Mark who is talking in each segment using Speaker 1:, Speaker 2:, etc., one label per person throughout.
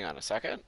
Speaker 1: Hang on a second.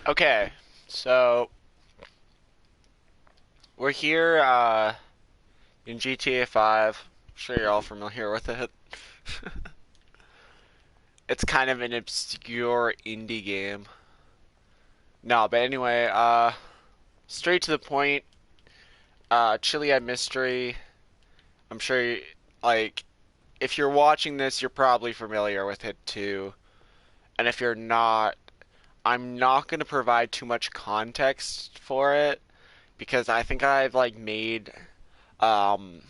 Speaker 1: Okay, so we're here in GTA 5. I'm sure you're all familiar with it. It's kind of an obscure indie game. No, but anyway, straight to the point. Chili Eye Mystery. I'm sure, like, if you're watching this, you're probably familiar with it too. And if you're not, I'm not going to provide too much context for it because I think I've like made um,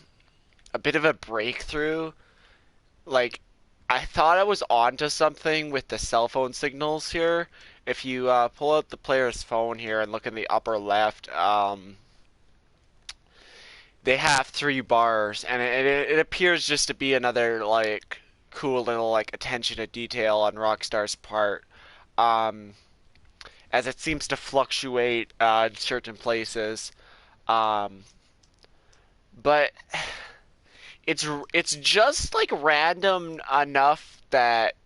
Speaker 1: a bit of a breakthrough. Like, I thought I was onto something with the cell phone signals here. If you pull out the player's phone here and look in the upper left, they have 3 bars, and it appears just to be another like cool little like attention to detail on Rockstar's part, um, as it seems to fluctuate in certain places. Um, but it's just like random enough that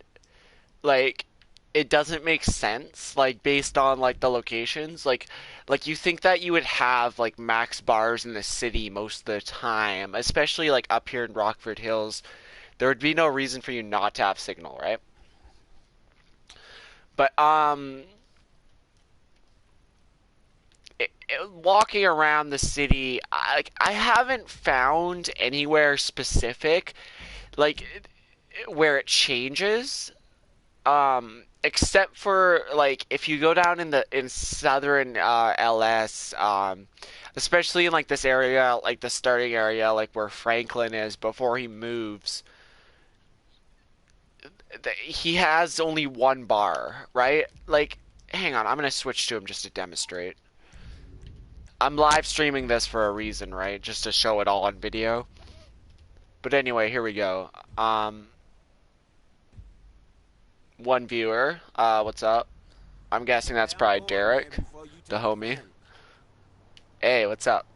Speaker 1: like it doesn't make sense like based on like the locations like you think that you would have like max bars in the city most of the time, especially like up here in Rockford Hills. There would be no reason for you not to have signal, right? But walking around the city, I haven't found anywhere specific like where it changes, except for like if you go down in southern LS, especially in like this area, like the starting area, like where Franklin is before he moves, he has only 1 bar, right? Like, hang on, I'm gonna switch to him just to demonstrate. I'm live streaming this for a reason, right? Just to show it all on video. But anyway, here we go. One viewer. What's up? I'm guessing that's probably Derek, the homie. Hey, what's up?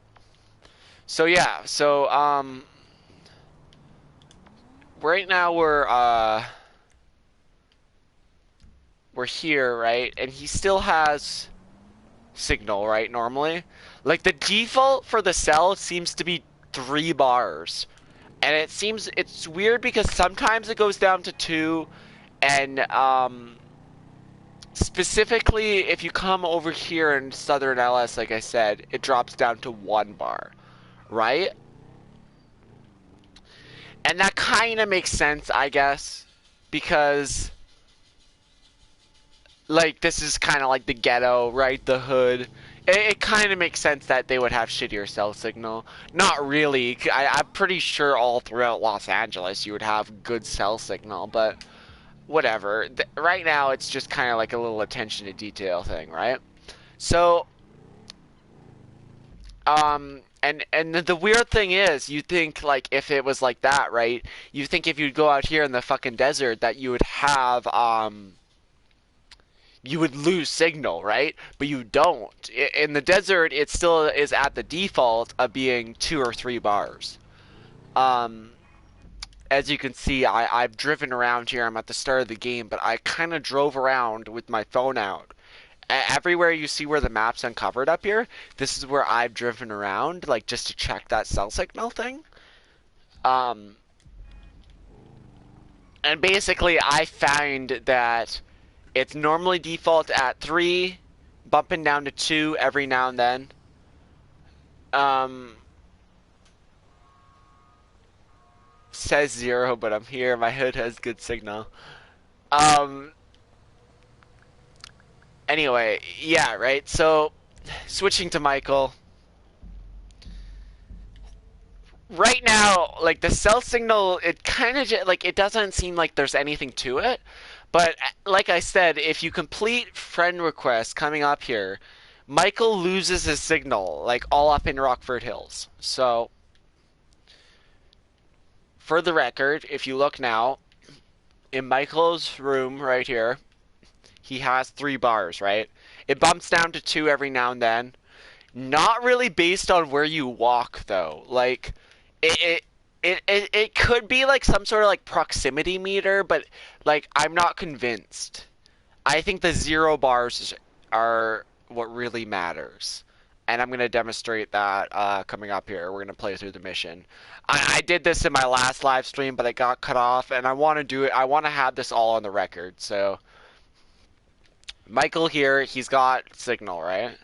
Speaker 1: So yeah, so right now we're here, right? And he still has signal, right? Normally, like the default for the cell seems to be 3 bars, and it's weird because sometimes it goes down to 2, and specifically if you come over here in Southern LS, like I said, it drops down to 1 bar, right? And that kind of makes sense, I guess, because like this is kind of like the ghetto, right? The hood. It kind of makes sense that they would have shittier cell signal. Not really. I'm pretty sure all throughout Los Angeles you would have good cell signal, but whatever. Right now it's just kind of like a little attention to detail thing, right? So, and the weird thing is, you think like if it was like that, right? You think if you'd go out here in the fucking desert that you would have you would lose signal, right? But you don't. In the desert, it still is at the default of being 2 or 3 bars. Um, as you can see, I've driven around here. I'm at the start of the game, but I kind of drove around with my phone out, Everywhere you see where the map's uncovered up here, this is where I've driven around, like, just to check that cell signal thing. Um, and basically, I find that it's normally default at 3, bumping down to 2 every now and then. Um, says 0, but I'm here. My hood has good signal. Um, anyway, yeah, right? So, switching to Michael. Right now, like, the cell signal, it kind of, like, it doesn't seem like there's anything to it. But, like I said, if you complete friend requests coming up here, Michael loses his signal, like, all up in Rockford Hills. So, for the record, if you look now, in Michael's room right here, he has 3 bars, right? It bumps down to 2 every now and then. Not really based on where you walk, though. Like, it could be like some sort of like proximity meter, but like I'm not convinced. I think the 0 bars are what really matters. And I'm going to demonstrate that coming up here. We're going to play through the mission. I did this in my last live stream, but it got cut off, and I want to do it. I want to have this all on the record. So, Michael here, he's got signal, right?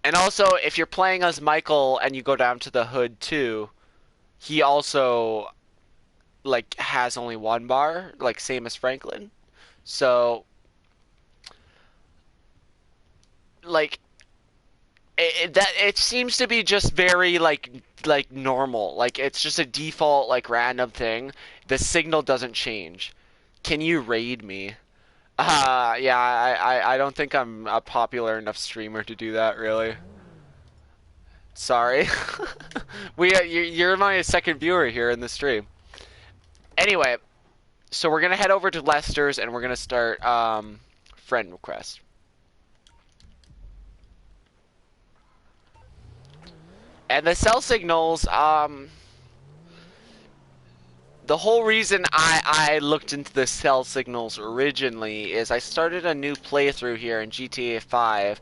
Speaker 1: And also, if you're playing as Michael and you go down to the hood too, he also like has only 1 bar, like same as Franklin. So, like it seems to be just very like normal. Like it's just a default like random thing. The signal doesn't change. Can you raid me? Yeah, I don't think I'm a popular enough streamer to do that, really. Sorry. You're my second viewer here in the stream. Anyway, so we're gonna head over to Lester's and we're gonna start friend request. And the cell signals, the whole reason I looked into the cell signals originally is I started a new playthrough here in GTA 5.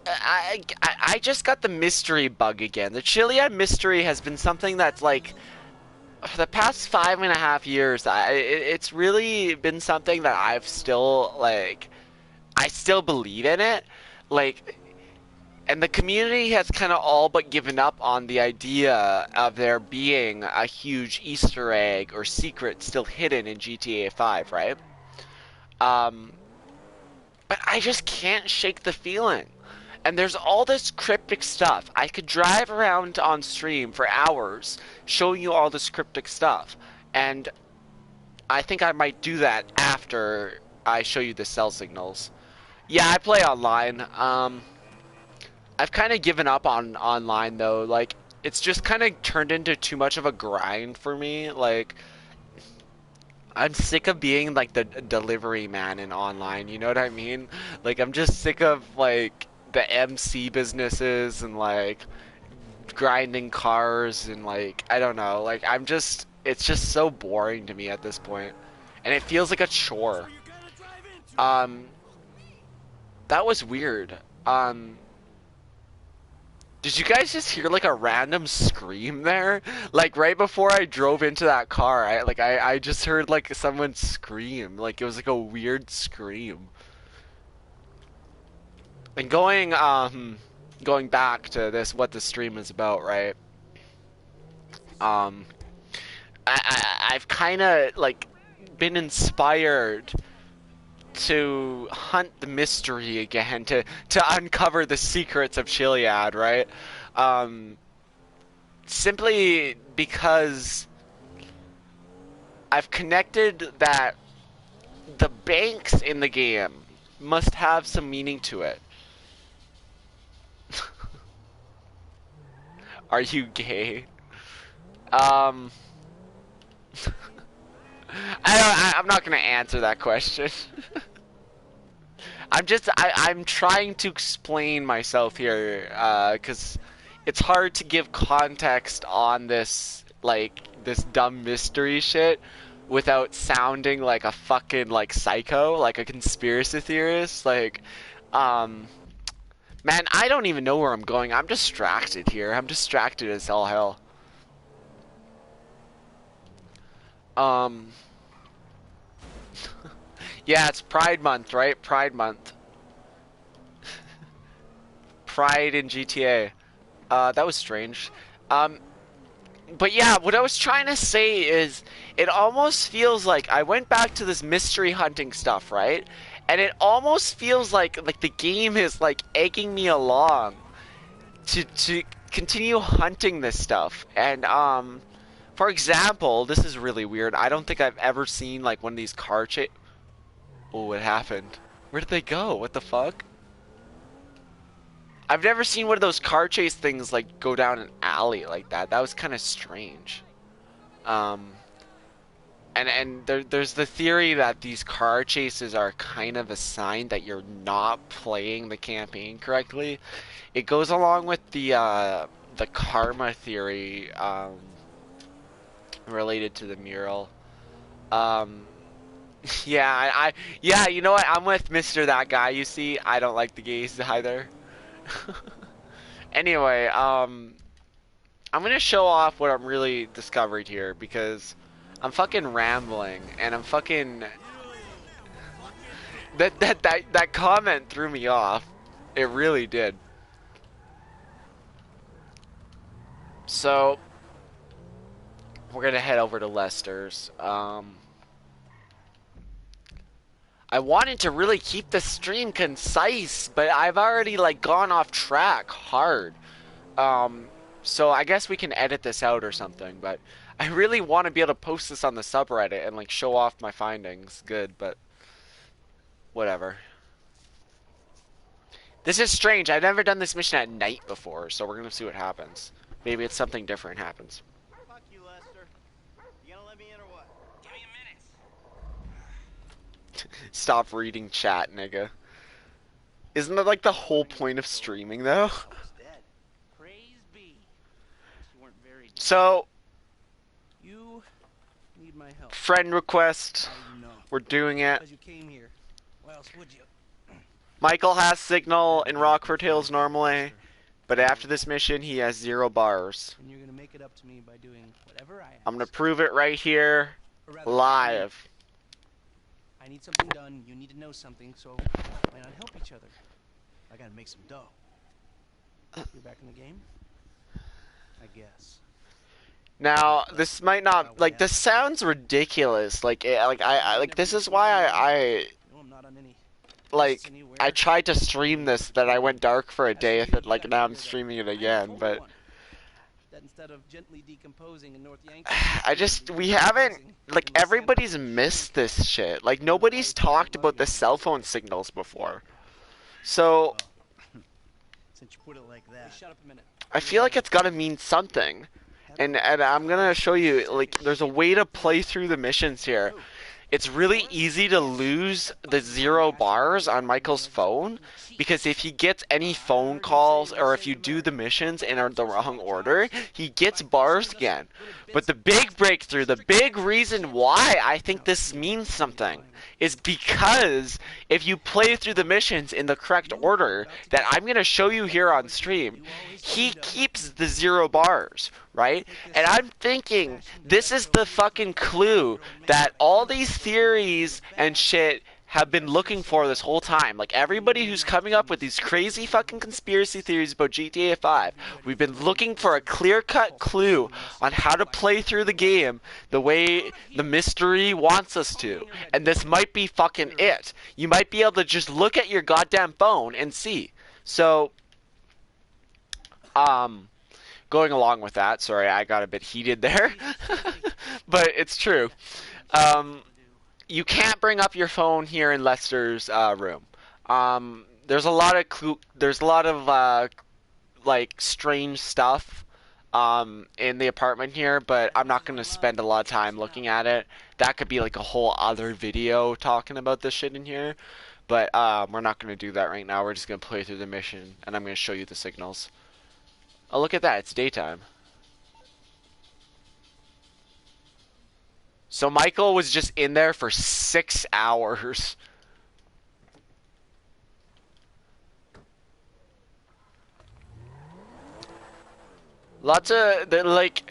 Speaker 1: I just got the mystery bug again. The Chiliad mystery has been something that's like, for the past 5.5 years, it's really been something that I've still, like, I still believe in it. Like, and the community has kind of all but given up on the idea of there being a huge Easter egg or secret still hidden in GTA 5, right? Um, but I just can't shake the feeling. And there's all this cryptic stuff. I could drive around on stream for hours showing you all this cryptic stuff. And I think I might do that after I show you the cell signals. Yeah, I play online. I've kind of given up on online though. Like, it's just kind of turned into too much of a grind for me. Like, I'm sick of being like the delivery man in online. You know what I mean? Like, I'm just sick of like the MC businesses and like grinding cars and like I don't know. Like, it's just so boring to me at this point, and it feels like a chore. Um, that was weird. Did you guys just hear like a random scream there? Like right before I drove into that car, I just heard like someone scream. Like it was like a weird scream. And going back to this, what the stream is about, right? Um, I've kind of like been inspired to hunt the mystery again, to uncover the secrets of Chiliad, right? Um, Simply because I've connected that the banks in the game must have some meaning to it. Are you gay? Um, I'm not gonna answer that question. I'm trying to explain myself here, because it's hard to give context on this, like, this dumb mystery shit without sounding like a fucking like psycho, like a conspiracy theorist. Like, um, man, I don't even know where I'm going. I'm distracted here. I'm distracted as all hell. Um, yeah, it's Pride Month, right? Pride Month. Pride in GTA. That was strange. Um, but yeah, what I was trying to say is, it almost feels like I went back to this mystery hunting stuff, right? And it almost feels like the game is like egging me along to continue hunting this stuff. And for example, this is really weird. I don't think I've ever seen like one of these car chase. Oh, what happened? Where did they go? What the fuck? I've never seen one of those car chase things like go down an alley like that. That was kind of strange. Um, there's the theory that these car chases are kind of a sign that you're not playing the campaign correctly. It goes along with the karma theory related to the mural. Um, yeah, yeah, you know what? I'm with Mr. That Guy. You see, I don't like the gays either. Anyway, I'm gonna show off what I'm really discovered here because I'm fucking rambling and I'm fucking that comment threw me off. It really did. So we're gonna head over to Lester's. I wanted to really keep the stream concise, but I've already like gone off track hard. Um, so I guess we can edit this out or something, but I really want to be able to post this on the subreddit and like show off my findings. Good, but whatever. This is strange. I've never done this mission at night before, so we're gonna see what happens. Maybe it's something different happens.
Speaker 2: Fuck you, Lester. You gonna let me in or what? Give me a minute.
Speaker 1: Stop reading chat, nigga. Isn't that like the whole point of streaming, though?
Speaker 2: Praise be. You weren't very
Speaker 1: So,
Speaker 2: you need my help.
Speaker 1: friend request.
Speaker 2: You know.
Speaker 1: We're doing it.
Speaker 2: Because you came here. Why else would you?
Speaker 1: Michael has signal in Rockford Hills normally, but after this mission he has 0 bars.
Speaker 2: And you're gonna make it up to me by doing whatever I ask.
Speaker 1: I'm gonna prove it right here, live.
Speaker 2: I need something done, you need to know something, so why not help each other? I gotta make some dough. You're back in the game? I guess.
Speaker 1: Now, this might not, like, this sounds ridiculous. Like, this is why I
Speaker 2: No, I'm not on any
Speaker 1: like, I tried to stream this, then I went dark for a day, and like, now I'm streaming it again, but
Speaker 2: that instead of gently decomposing in North Yankee,
Speaker 1: we haven't, like, everybody's missed this shit. Like, nobody's talked about the cell phone signals before. So,
Speaker 2: since you put it like that. Shut up a minute.
Speaker 1: I feel like it's gotta mean something. And I'm gonna show you, like, there's a way to play through the missions here. It's really easy to lose the 0 bars on Michael's phone, because if he gets any phone calls or if you do the missions in the wrong order, he gets bars again. But the big breakthrough, the big reason why I think this means something, is because if you play through the missions in the correct order that I'm going to show you here on stream, he keeps the 0 bars, right? And I'm thinking this is the fucking clue that all these theories and shit have been looking for this whole time. Like, everybody who's coming up with these crazy fucking conspiracy theories about GTA 5, we've been looking for a clear-cut clue on how to play through the game the way the mystery wants us to. And this might be fucking it. You might be able to just look at your goddamn phone and see. So, going along with that, sorry, I got a bit heated there, but it's true. You can't bring up your phone here in Lester's room. There's a lot of like strange stuff in the apartment here, but I'm not going to spend a lot of time looking at it. That could be like a whole other video talking about this shit in here, but we're not going to do that right now. We're just going to play through the mission, and I'm going to show you the signals. Oh, look at that, it's daytime. So Michael was just in there for 6 hours. Lots of like,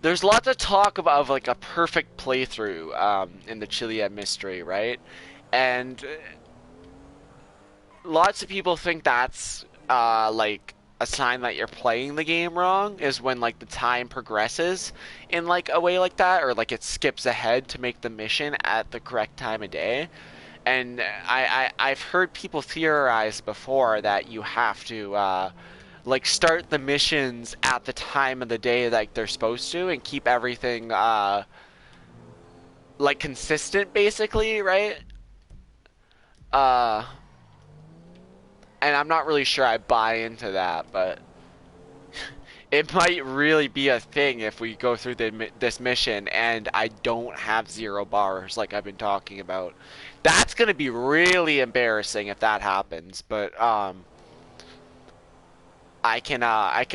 Speaker 1: there's lots of talk about of, like a perfect playthrough in the Chiliad mystery, right? And lots of people think that's like a sign that you're playing the game wrong is when like the time progresses in like a way like that, or like it skips ahead to make the mission at the correct time of day. And I've heard people theorize before that you have to like start the missions at the time of the day like they're supposed to and keep everything like consistent basically, right? Uh and I'm not really sure I buy into that, but it might really be a thing if we go through this mission and I don't have 0 bars like I've been talking about. That's gonna be really embarrassing if that happens. But I can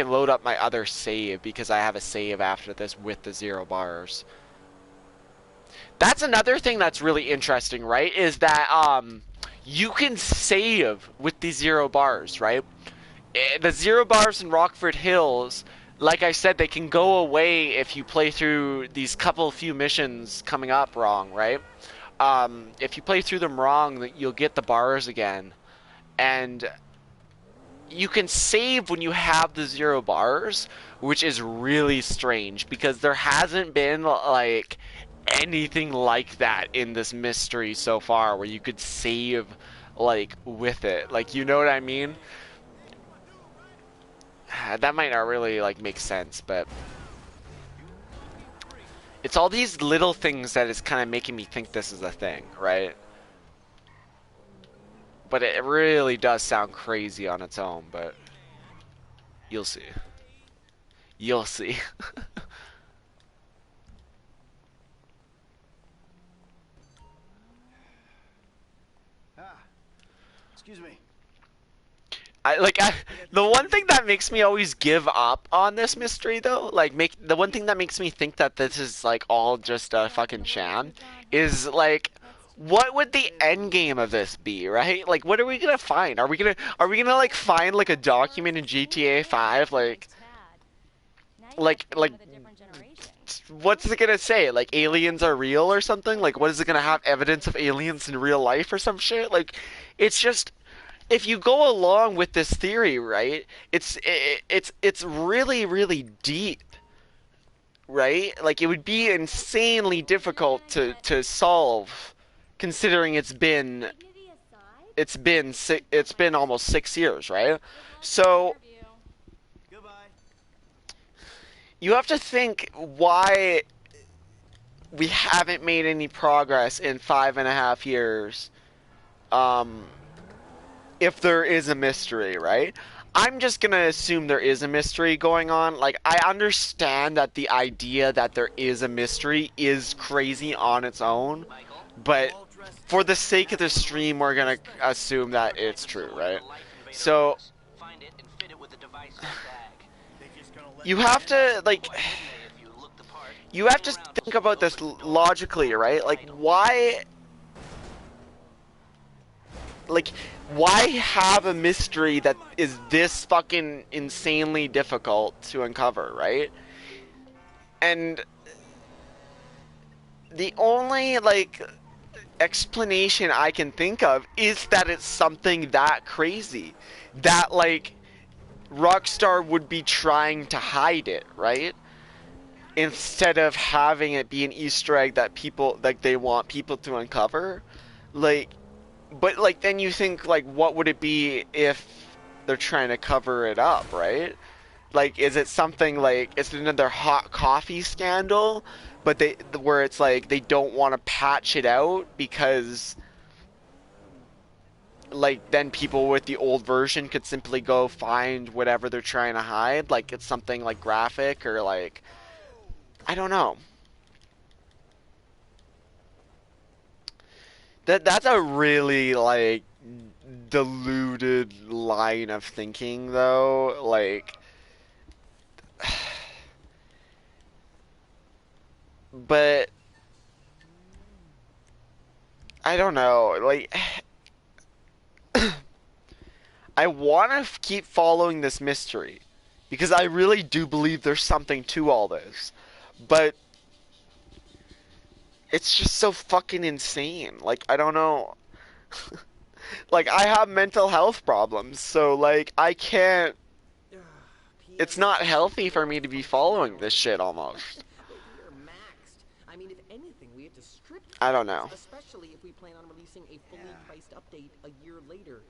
Speaker 1: load up my other save because I have a save after this with the 0 bars. That's another thing that's really interesting, right? Is that you can save with the 0 bars, right? The 0 bars in Rockford Hills, like I said, they can go away if you play through these few missions coming up wrong, right? If you play through them wrong, you'll get the bars again. And you can save when you have the 0 bars, which is really strange because there hasn't been like anything like that in this mystery so far where you could save like with it. Like, you know what I mean? That might not really like make sense, but it's all these little things that is kind of making me think this is a thing, right? But it really does sound crazy on its own, but you'll see. You'll see.
Speaker 2: Excuse me.
Speaker 1: The one thing that makes me always give up on this mystery though, like make the one thing that makes me think that this is like all just a fucking sham is like what would the end game of this be, right? Like what are we gonna find? Are we gonna like find like a document in GTA 5 like what's it gonna say? Like aliens are real or something? Like what is it gonna have evidence of aliens in real life or some shit? Like it's just if you go along with this theory, right? It's really really deep, right? Like it would be insanely difficult to solve, considering it's been almost 6 years, right? So you have to think why we haven't made any progress in 5.5 years. Um, if there is a mystery, right? I'm just gonna assume there is a mystery going on. Like, I understand that the idea that there is a mystery is crazy on its own, but for the sake of the stream, we're gonna assume that it's true, right? So, you have to, like, you have to think about this logically, right? Like, why have a mystery that is this fucking insanely difficult to uncover, right? And the only, like, explanation I can think of is that it's something that crazy. That, like, Rockstar would be trying to hide it, right? Instead of having it be an Easter egg that people, like, they want people to uncover. Like, but like then you think like what would it be if they're trying to cover it up, right? Like is it something like it's another hot coffee scandal, but they where it's like they don't want to patch it out because like then people with the old version could simply go find whatever they're trying to hide, like it's something like graphic or like I don't know. That's a really like deluded line of thinking though. Like but I don't know. Like, I want to keep following this mystery because I really do believe there's something to all this, but it's just so fucking insane. Like, I don't know. Like, I have mental health problems, so like I can't. It's
Speaker 3: P.S.
Speaker 1: not healthy for me
Speaker 3: Core
Speaker 1: to be following this
Speaker 3: functionality.
Speaker 1: shit almost.
Speaker 3: We are maxed. I mean, if anything, we have to strip
Speaker 1: I don't
Speaker 3: features,
Speaker 1: know.
Speaker 3: especially if we plan on releasing a fully
Speaker 2: Yeah.
Speaker 3: priced update a year later.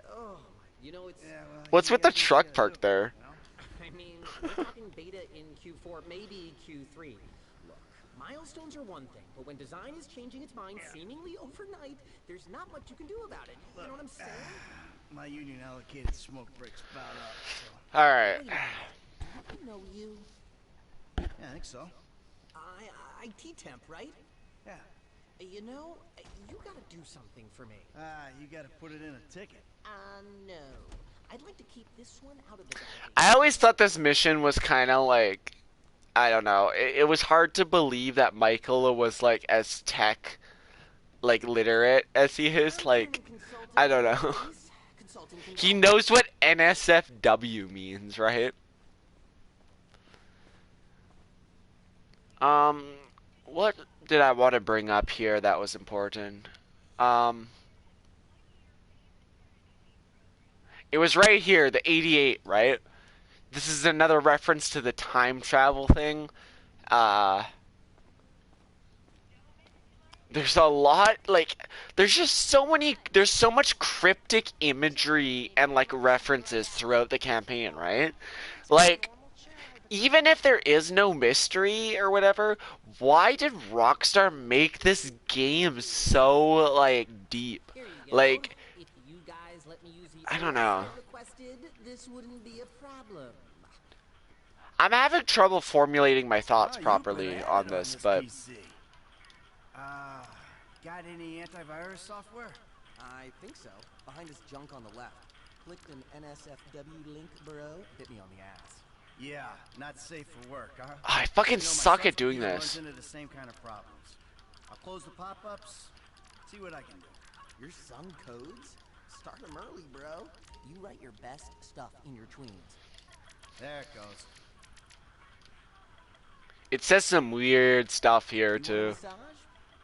Speaker 3: Oh, you know, it's.
Speaker 2: Yeah, well,
Speaker 1: What's
Speaker 2: you
Speaker 1: with the
Speaker 2: gotta do what you
Speaker 1: truck
Speaker 2: gotta do,
Speaker 1: parked there?
Speaker 2: you know?
Speaker 3: I mean, we're talking beta in Q4, maybe Q3. Look, milestones are one thing, but when design is changing its mind seemingly overnight, there's not much you can do about it. You know what I'm saying?
Speaker 2: My union allocated smoke breaks about up, so.
Speaker 1: Alright.
Speaker 3: Wait a minute. Do I know you?
Speaker 2: Yeah, I think so.
Speaker 3: IT temp, right?
Speaker 2: Yeah.
Speaker 3: You know, you gotta do something for me.
Speaker 2: You gotta put it in a ticket.
Speaker 3: No. I'd like to keep this one out of the
Speaker 1: I
Speaker 3: database.
Speaker 1: always thought this mission was kind of like, I don't know. It was hard to believe that Michael was like as tech like literate as he is. Like,
Speaker 3: Huntin consultant
Speaker 1: I don't
Speaker 3: these
Speaker 1: know.
Speaker 3: days. Consulting
Speaker 1: He
Speaker 3: consultant.
Speaker 1: knows what NSFW means, right? Um, what did I want to bring up here that was important? Um, it was right here, the 88, right? This is another reference to the time travel thing. Uh, there's a lot, like, there's just so many, there's so much cryptic imagery and, like, references throughout the campaign, right? Like, even if there is no mystery or whatever, why did Rockstar make this game so, like, deep?
Speaker 3: Here you go.
Speaker 1: Like,
Speaker 3: If you guys let me use the
Speaker 1: I don't
Speaker 3: OS
Speaker 1: know.
Speaker 3: I requested, this wouldn't be a problem.
Speaker 1: I'm having trouble formulating my thoughts
Speaker 2: Oh, you've been
Speaker 1: properly
Speaker 2: at
Speaker 1: on
Speaker 2: it on
Speaker 1: this,
Speaker 2: this
Speaker 1: but
Speaker 2: PC. Got any antivirus software?
Speaker 3: I think so. Behind this junk on the left. Clicked an NSFW link, bro. Bit me on the ass.
Speaker 2: Yeah, not safe for work, huh?
Speaker 1: I fucking
Speaker 2: You know, my
Speaker 1: suck
Speaker 2: son's
Speaker 1: at doing
Speaker 2: computer
Speaker 1: this.
Speaker 2: runs into the same kind of problems. I'll close the pop-ups, see what I can do.
Speaker 3: Your son codes? Start them early, bro. You write your best stuff in your tweens.
Speaker 2: There it goes.
Speaker 1: It says some weird stuff here,
Speaker 3: You want a
Speaker 1: too.
Speaker 3: massage?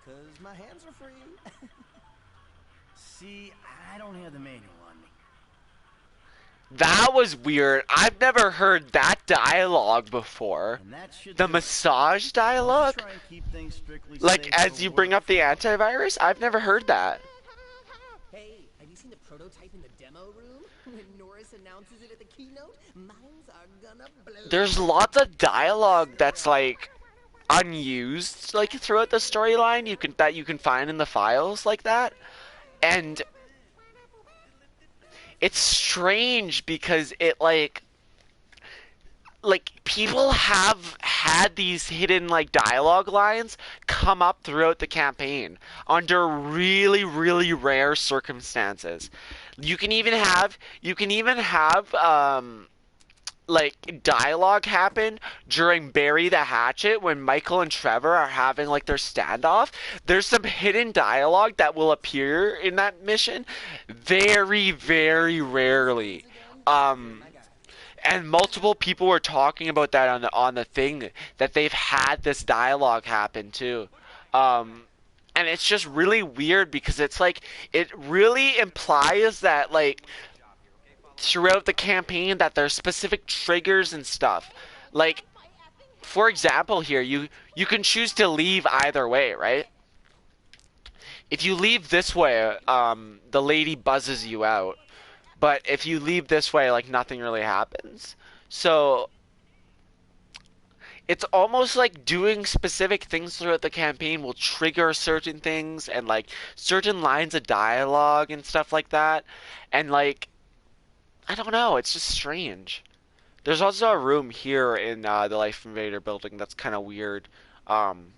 Speaker 3: Cause my hands are free.
Speaker 2: See, I don't have the manual on me.
Speaker 1: That was weird. I've never heard that dialogue before.
Speaker 2: And that should
Speaker 1: The
Speaker 2: do it.
Speaker 1: massage
Speaker 2: I'll just
Speaker 1: dialogue?
Speaker 2: try and keep things strictly
Speaker 1: Like,
Speaker 2: safe
Speaker 1: as
Speaker 2: for
Speaker 1: you bring
Speaker 2: work
Speaker 1: up the
Speaker 2: for now.
Speaker 1: antivirus? I've never heard that.
Speaker 3: Hey, have you seen the prototype in the demo room? When Norris announces it at the keynote, minds are gonna blow.
Speaker 1: There's lots of dialogue that's, like, unused, like, throughout the storyline that you can find in the files like that. And it's strange because it, like people have had these hidden like dialogue lines come up throughout the campaign under really really rare circumstances. You can even have like dialogue happen during Bury the Hatchet when Michael and Trevor are having like their standoff. There's some hidden dialogue that will appear in that mission very very rarely. Um and multiple people were talking about that on the thing that they've had this dialogue happen too. Um, and it's just really weird because it's like it really implies that like throughout the campaign that there's specific triggers and stuff. Like for example here, you can choose to leave either way, right? If you leave this way, the lady buzzes you out. But if you leave this way, like nothing really happens. So it's almost like doing specific things throughout the campaign will trigger certain things and like certain lines of dialogue and stuff like that. And like I don't know, it's just strange. There's also a room here in the Life Invader building that's kind of weird. Um,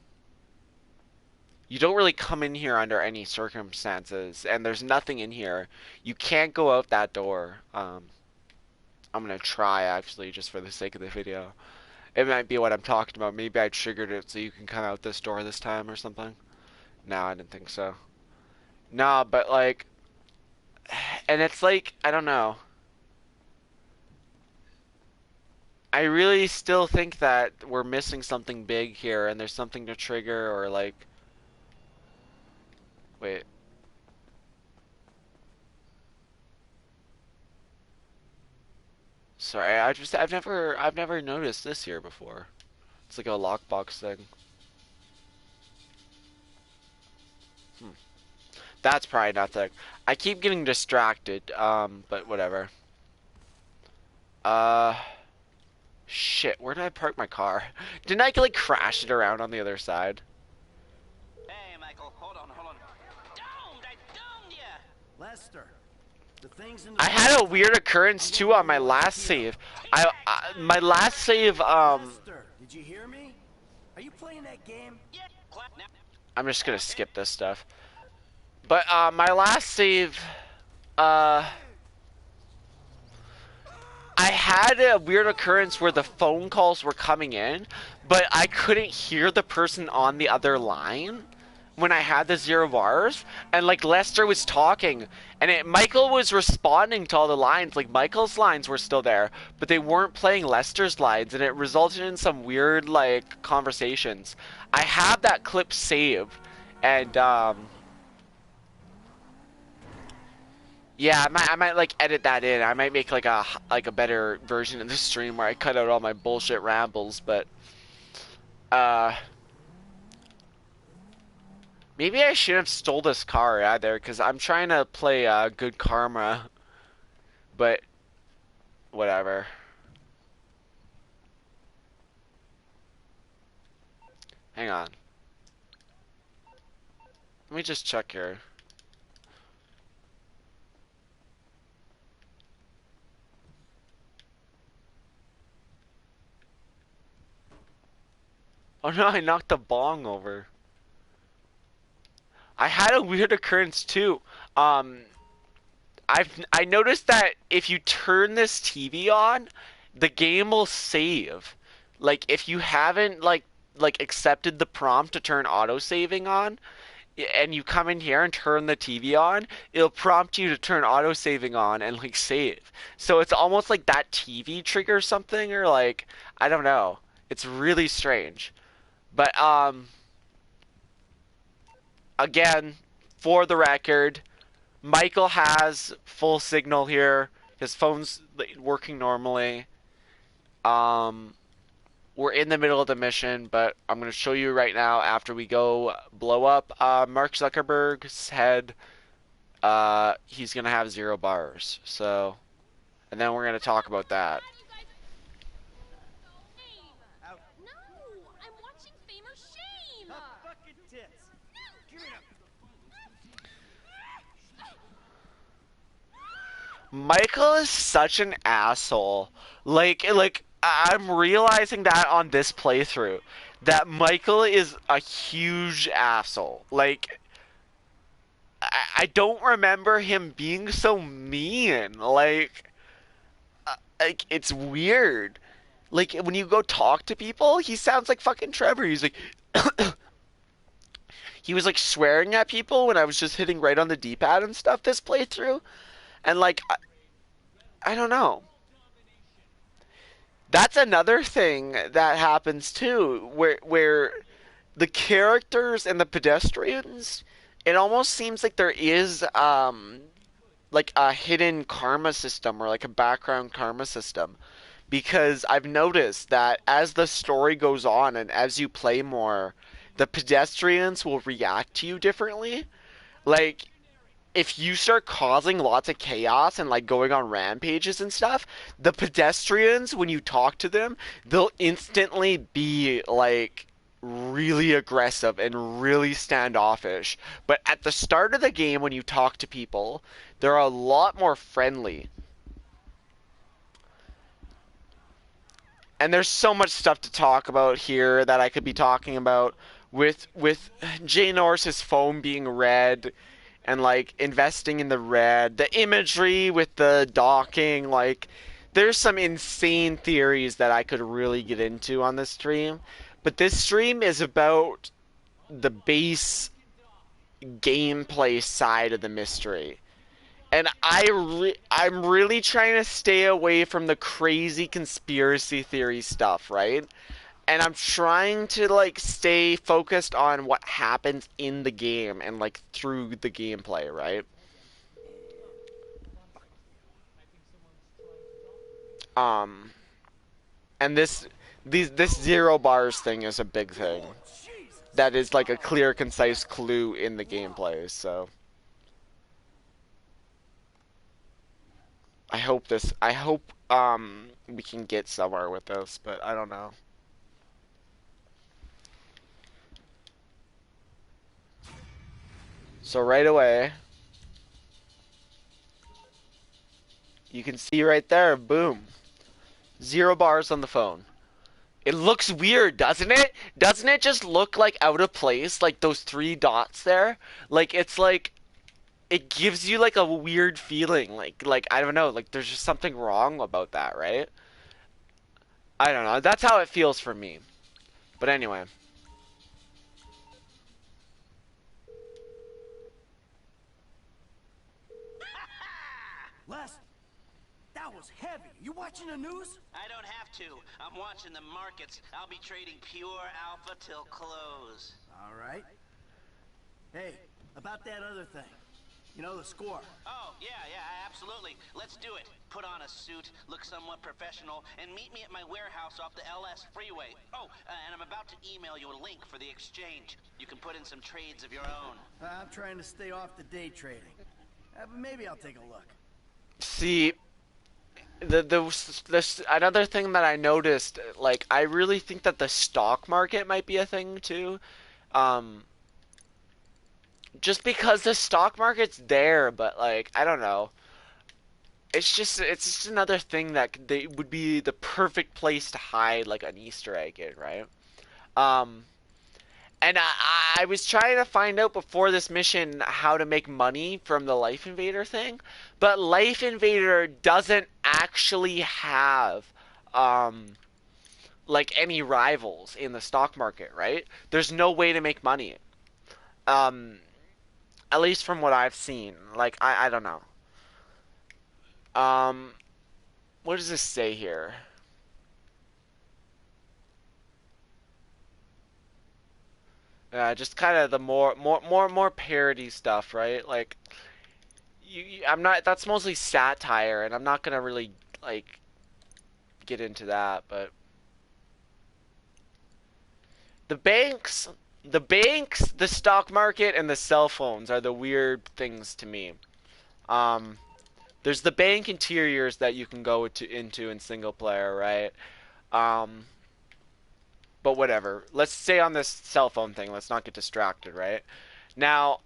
Speaker 1: you don't really come in here under any circumstances, and there's nothing in here. You can't go out that door. I'm gonna try actually, just for the sake of the video. It might be what I'm talking about. Maybe I triggered it so you can come out this door this time or something. No, I didn't think so. Nah, but like, and it's like, I don't know. I really still think that we're missing something big here, and there's something to trigger, or like, wait. Sorry, I've never noticed this here before. It's like a lockbox thing. Hmm. That's probably nothing. I keep getting distracted, but whatever. Uh, shit, where did I park my car? Didn't I like crash it around on the other side?
Speaker 4: Hey, Michael, hold on, hold on. Domed! I domed ya!
Speaker 2: Lester, the things in the
Speaker 1: I had a weird occurrence too on my last save. My last save,
Speaker 2: Lester, did you hear me? Are you playing that game?
Speaker 4: Yeah, clap now.
Speaker 1: I'm just gonna skip this stuff. But, my last save, uh, I had a weird occurrence where the phone calls were coming in, but I couldn't hear the person on the other line when I had the 0 bars, and like Lester was talking, and Michael was responding to all the lines. Like Michael's lines were still there, but they weren't playing Lester's lines, and it resulted in some weird like conversations. I have that clip saved, and yeah, I might like edit that in. I might make like a better version of the stream where I cut out all my bullshit rambles, but uh maybe I shouldn't have stole this car either, because I'm trying to play good karma, but whatever. Hang on. Let me just check here. Oh no, I knocked the bong over. I had a weird occurrence too. Um, I noticed that if you turn this TV on, the game will save. Like if you haven't like accepted the prompt to turn auto saving on, and you come in here and turn the TV on, it'll prompt you to turn auto saving on and like save. So it's almost like that TV triggers something, or like I don't know. It's really strange. But again, for the record, Michael has full signal here. His phone's working normally. Um, we're in the middle of the mission, but I'm going to show you right now after we go blow up Mark Zuckerberg's head. He's going to have 0 bars. So, and then we're going to talk about that. Michael is such an asshole. Like I'm realizing that on this playthrough, that Michael is a huge asshole. Like I don't remember him being so mean. Like it's weird. Like when you go talk to people, he sounds like fucking Trevor. He's like he was like swearing at people when I was just hitting right on the D-pad and stuff this playthrough. And like I don't know. That's another thing that happens too, where the characters and the pedestrians, it almost seems like there is like a hidden karma system or like a background karma system, because I've noticed that as the story goes on and as you play more, the pedestrians will react to you differently. Like if you start causing lots of chaos and like going on rampages and stuff, the pedestrians, when you talk to them, they'll instantly be like really aggressive and really standoffish. But at the start of the game, when you talk to people, they're a lot more friendly. And there's so much stuff to talk about here that I could be talking about with Jay Norris's phone being red and like investing in the red, the imagery with the docking, like there's some insane theories that I could really get into on this stream. But this stream is about the base gameplay side of the mystery. And I'm really trying to stay away from the crazy conspiracy theory stuff, right? And I'm trying to like stay focused on what happens in the game and like through the gameplay, right? Um and this zero bars thing is a big thing. That is like a clear, concise clue in the gameplay, so I hope we can get somewhere with this, but I don't know. So right away, you can see right there, boom. 0 bars on the phone. It looks weird, doesn't it? Doesn't it just look like out of place, like those 3 dots there? Like it's like it gives you like a weird feeling, like I don't know, like there's just something wrong about that, right? I don't know. That's how it feels for me. But anyway.
Speaker 2: Les, that was heavy. You watching the news?
Speaker 4: I don't have to. I'm watching the markets. I'll be trading pure alpha till close.
Speaker 2: All right. Hey, about that other thing. You know, the score.
Speaker 4: Oh, yeah, absolutely. Let's do it. Put on a suit, look somewhat professional, and meet me at my warehouse off the LS freeway. Oh, and I'm about to email you a link for the exchange. You can put in some trades of your own.
Speaker 2: I'm trying to stay off the day trading. But maybe I'll take a look.
Speaker 1: See, another thing that I noticed, like I really think that the stock market might be a thing too. Just because the stock market's there, but like I don't know. It's just another thing that they would be the perfect place to hide like an Easter egg in, right? Um, and I was trying to find out before this mission how to make money from the Life Invader thing, but Life Invader doesn't actually have like any rivals in the stock market, right? There's no way to make money. Um, at least from what I've seen. Like I don't know. Um, what does this say here? Just kind of the more parody stuff, right? Like I'm not. That's mostly satire, and I'm not gonna really like get into that. But the banks, the stock market, and the cell phones are the weird things to me. Um, there's the bank interiors that you can go into in single player, right? Um, but whatever. Let's stay on this cell phone thing. Let's not get distracted, right? Now,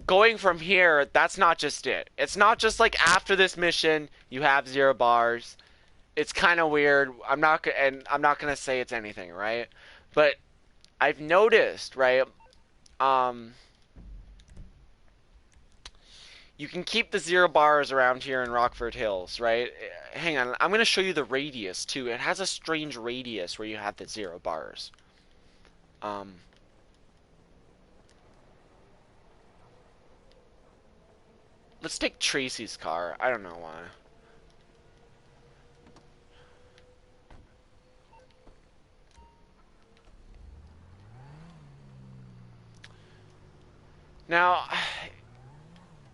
Speaker 1: going from here, that's not just it. It's not just like after this mission you have 0 bars. It's kind of weird. I'm not gonna say it's anything, right? But I've noticed, right? Um, you can keep the 0 bars around here in Rockford Hills, right? Hang on, I'm gonna show you the radius too. It has a strange radius where you have the 0 bars. Um, let's take Tracy's car. I don't know why. Now,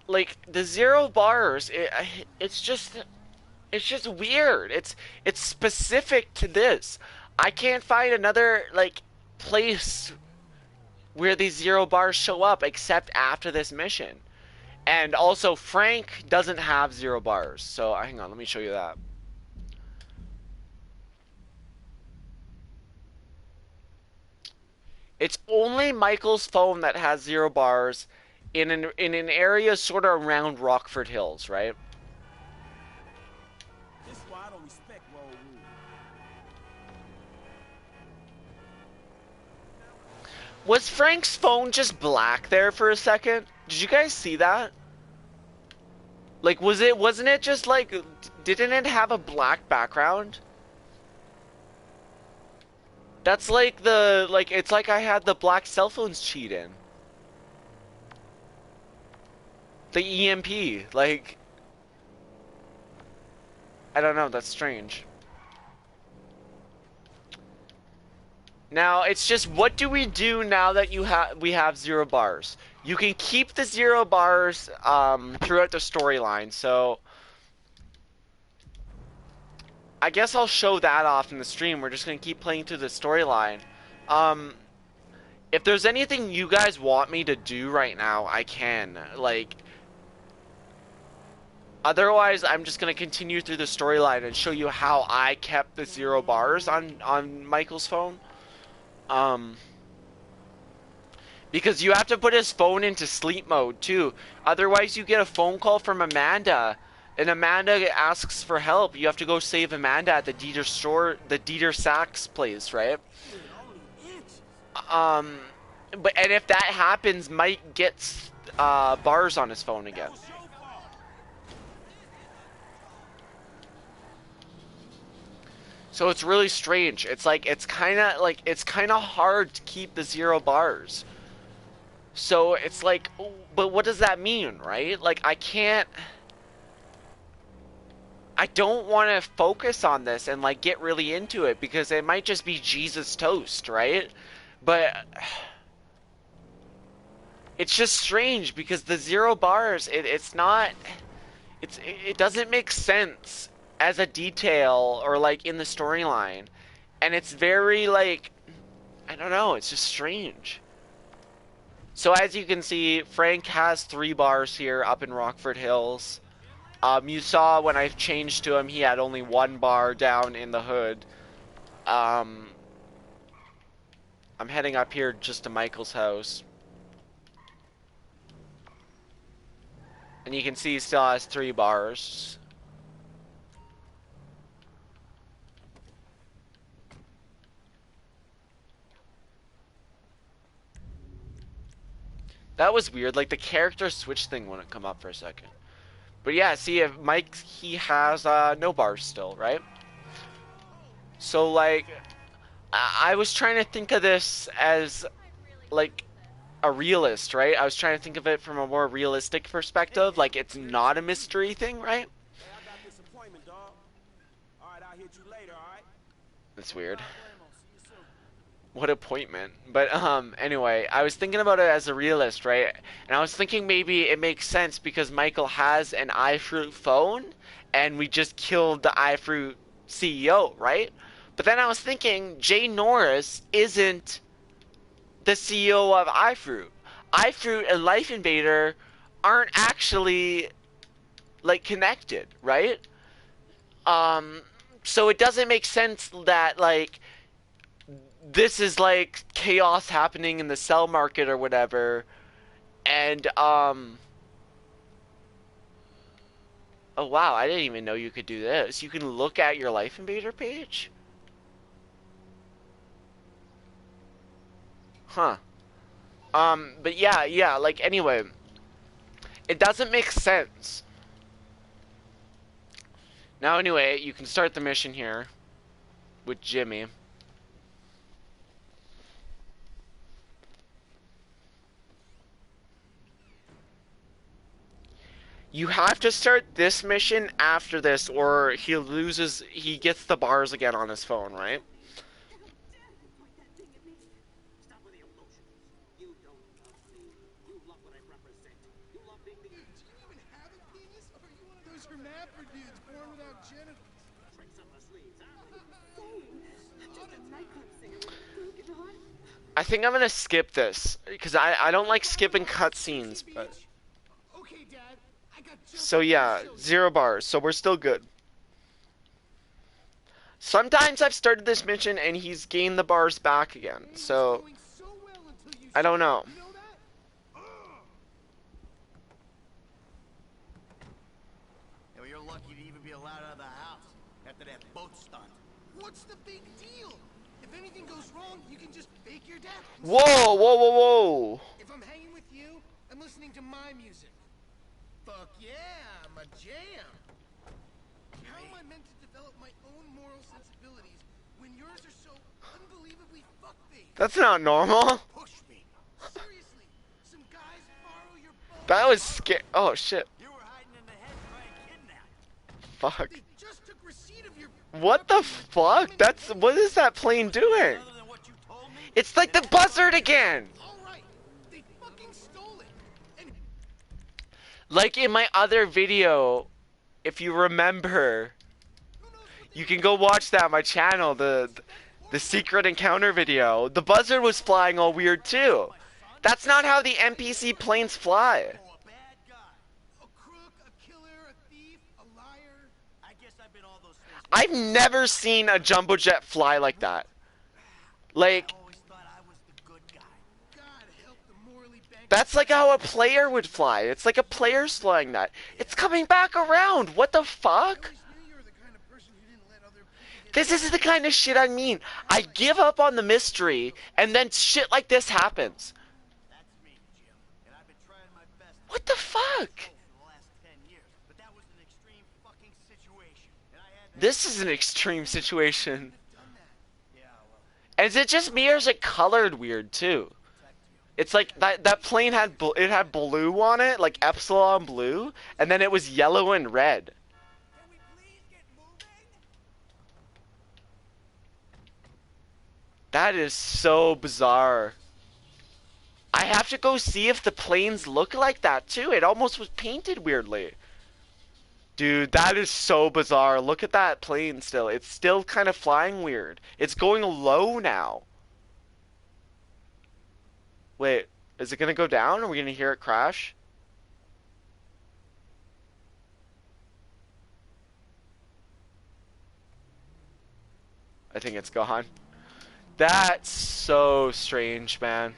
Speaker 1: like the 0 bars, it's just weird. It's specific to this. I can't find another like place where these 0 bars show up except after this mission. And also, Frank doesn't have 0 bars. So hang on, let me show you that. It's only Michael's phone that has 0 bars in an area sort of around Rockford Hills, right?
Speaker 2: This is why I don't respect road rules.
Speaker 1: Was Frank's phone just black there for a second? Did you guys see that? Like, wasn't it just like, didn't it have a black background? That's like it's like I had the black cell phones cheat in. The EMP, like, I don't know, that's strange. Now, it's just, what do we do now that we have 0 bars? You can keep the 0 bars throughout the storyline, so I guess I'll show that off in the stream. We're just gonna keep playing through the storyline. If there's anything you guys want me to do right now, I can. Like, otherwise, I'm just gonna continue through the storyline and show you how I kept the 0 bars on Michael's phone. Because you have to put his phone into sleep mode too. Otherwise, you get a phone call from Amanda, and Amanda asks for help. You have to go save Amanda at the Dieter store, the Dieter Sachs place, right? But and if that happens, Mike gets bars on his phone again. So it's really strange. It's like it's kind of hard to keep the 0 bars. So it's like, but what does that mean, right? Like, I don't want to focus on this and like get really into it because it might just be Jesus toast, right? But it's just strange because the 0 bars, it doesn't make sense as a detail or like in the storyline, and it's very like, I don't know, it's just strange. So as you can see, Frank has 3 bars here up in Rockford Hills. You saw when I changed to him, he had only 1 bar down in the hood. I'm heading up here just to Michael's house. And you can see he still has 3 bars. That was weird, like the character switch thing wouldn't come up for a second. But yeah, see, if Mike, he has no bars still, right? So like, I was trying to think of this as like a realist, right? I was trying to think of it from a more realistic perspective, like it's not a mystery thing, right?
Speaker 5: Hey, I got this appointment, dog. All right, I'll hit you later, all right?
Speaker 1: That's weird.
Speaker 5: See you soon.
Speaker 1: What appointment? But anyway, I was thinking about it as a realist, right? And I was thinking maybe it makes sense because Michael has an iFruit phone and we just killed the iFruit CEO, right? But then I was thinking Jay Norris isn't the CEO of iFruit. iFruit and Life Invader aren't actually like connected, right? So it doesn't make sense that like this is like chaos happening in the cell market or whatever, and oh wow, I didn't even know you could do this. You can look at your Life Invader page? Huh. But yeah, like anyway, it doesn't make sense. Now anyway, you can start the mission here with Jimmy. You have to start this mission after this or he gets the bars again on his phone, right?
Speaker 4: Stop with the emotions. You don't love me. You love what I represent. You love being the...
Speaker 2: Do you even have a penis? Or are you one of those hermaphrodites born without genitals?
Speaker 4: Tricks up the sleeves, huh?
Speaker 6: Just a nightclub singer with a blue guitar.
Speaker 1: I think I'm gonna skip this because I don't like skipping cutscenes, but
Speaker 2: Okay, Dad. I got just
Speaker 1: so yeah, 0 bars, so we're still good. Sometimes I've started this mission and he's gained the bars back again, so
Speaker 2: going so well until you
Speaker 1: I don't know.
Speaker 2: You know that?
Speaker 5: Yeah, well, you're lucky to even be allowed out of the house after that boat stunt.
Speaker 2: What's the big deal? If anything goes wrong, you can just fake your death.
Speaker 1: Whoa, whoa, whoa, whoa!
Speaker 2: If I'm hanging with you, I'm listening to my music. Fuck yeah, I'm a jam. How am I meant to develop my own moral sensibilities when yours are so unbelievably fuck-faced?
Speaker 1: That's not normal.
Speaker 2: Push me. Seriously, some guys borrow your boat.
Speaker 1: That was scary. Oh shit.
Speaker 5: You were hiding in the head trying kidnap.
Speaker 1: Fuck.
Speaker 2: They just took receipt of your
Speaker 1: What the fuck? What is that plane doing?
Speaker 5: Other than what you told me,
Speaker 1: It's like the buzzard again.
Speaker 2: All right. They fucking stole it. And
Speaker 1: Like in my other video, if you remember,
Speaker 2: who knows what
Speaker 1: you can go watch that on my channel, the secret encounter video. The buzzard was flying all weird too. That's not how the NPC planes fly.
Speaker 5: oh, a bad guy.
Speaker 2: a crook, a killer, a thief, a liar.
Speaker 5: I guess I've been all those things.
Speaker 1: I've never seen a jumbo jet fly like that. Like,
Speaker 5: I always thought I was the good guy.
Speaker 2: God help the morally bankrupt.
Speaker 1: that's like how a player would fly. It's like a player's flying that. It's coming back around. What the fuck?
Speaker 2: I always knew you were the kind of person who didn't let other people get
Speaker 1: This is the kind of shit I mean. I give up on the mystery, and then shit like this happens.
Speaker 5: That's me, Jim. And I've been trying my best to
Speaker 1: What the fuck?
Speaker 5: for the last 10 years. But that was an extreme fucking situation. And I had to
Speaker 1: This is an extreme situation.
Speaker 2: done that.
Speaker 5: yeah, well,
Speaker 1: And is it just me or is it colored weird too? It's like that plane had it had blue on it, like epsilon blue, and then it was yellow and red.
Speaker 5: can we please get moving?
Speaker 1: That is so bizarre. I have to go see if the planes look like that too. It almost was painted weirdly. Dude, that is so bizarre. Look at that plane still. It's still kind of flying weird. It's going low now. Wait, is it gonna go down? Are we gonna hear it crash? I think it's gone. That's so strange, man.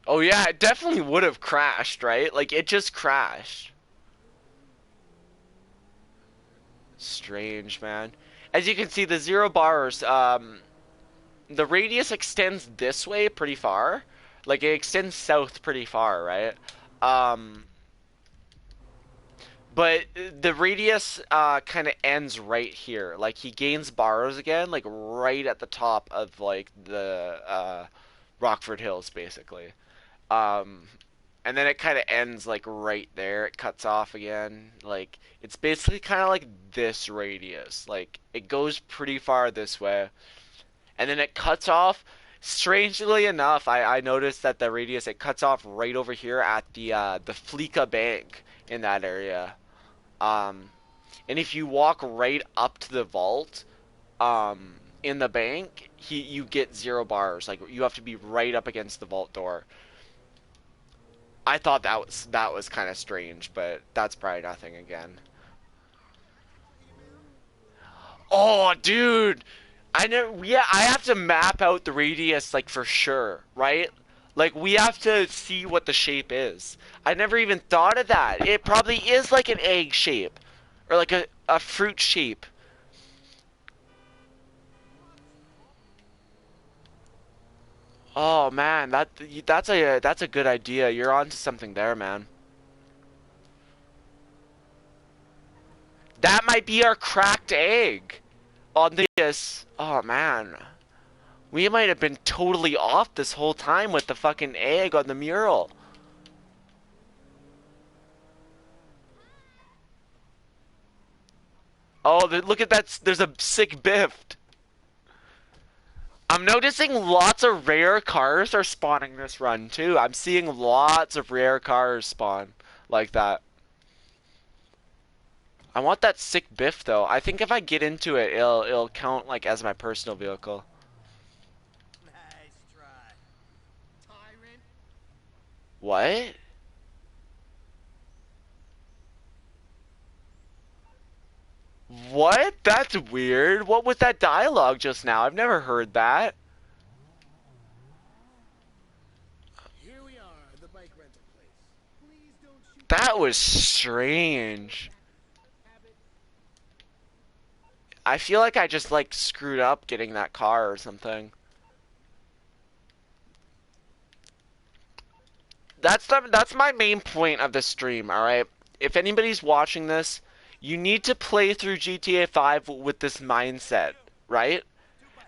Speaker 1: Oh yeah, it definitely would have crashed, right? Like, it just crashed. Strange, man. As you can see, the 0 bars, the radius extends this way pretty far. Like, it extends south pretty far, right? But the radius kind of ends right here. Like, he gains bars again, like, right at the top of, like, the Rockford Hills, basically. And then it kind of ends, like, right there. It cuts off again. Like, it's basically kind of like this radius. Like, it goes pretty far this way. And then it cuts off. Strangely enough, I noticed that the radius, it cuts off right over here at the Fleeka Bank in that area. And if you walk right up to the vault, in the bank, you get 0 bars. Like, you have to be right up against the vault door. I thought that was kind of strange, but that's probably nothing again. Oh, dude, I know. Yeah, I have to map out the radius, like, for sure, right? Like, we have to see what the shape is. I never even thought of that. It probably is like an egg shape, or like a fruit shape. Oh man, that's a good idea. You're onto something there, man. That might be our cracked egg on this. Oh man, we might have been totally off this whole time with the fucking egg on the mural. Oh, look at that! There's a sick biffed. I'm noticing lots of rare cars are spawning this run too. I'm seeing lots of rare cars spawn like that. I want that sick biff though. I think if I get into it, it'll count like as my personal vehicle.
Speaker 5: Nice try.
Speaker 2: Tyrant.
Speaker 1: What? What? That's weird. What was that dialogue just now? I've never heard that.
Speaker 2: Here we are, the bike rental place. Please don't shoot.
Speaker 1: That was strange. I feel like I just like screwed up getting that car or something. That's my main point of the stream, alright? If anybody's watching this, you need to play through GTA 5 with this mindset, right?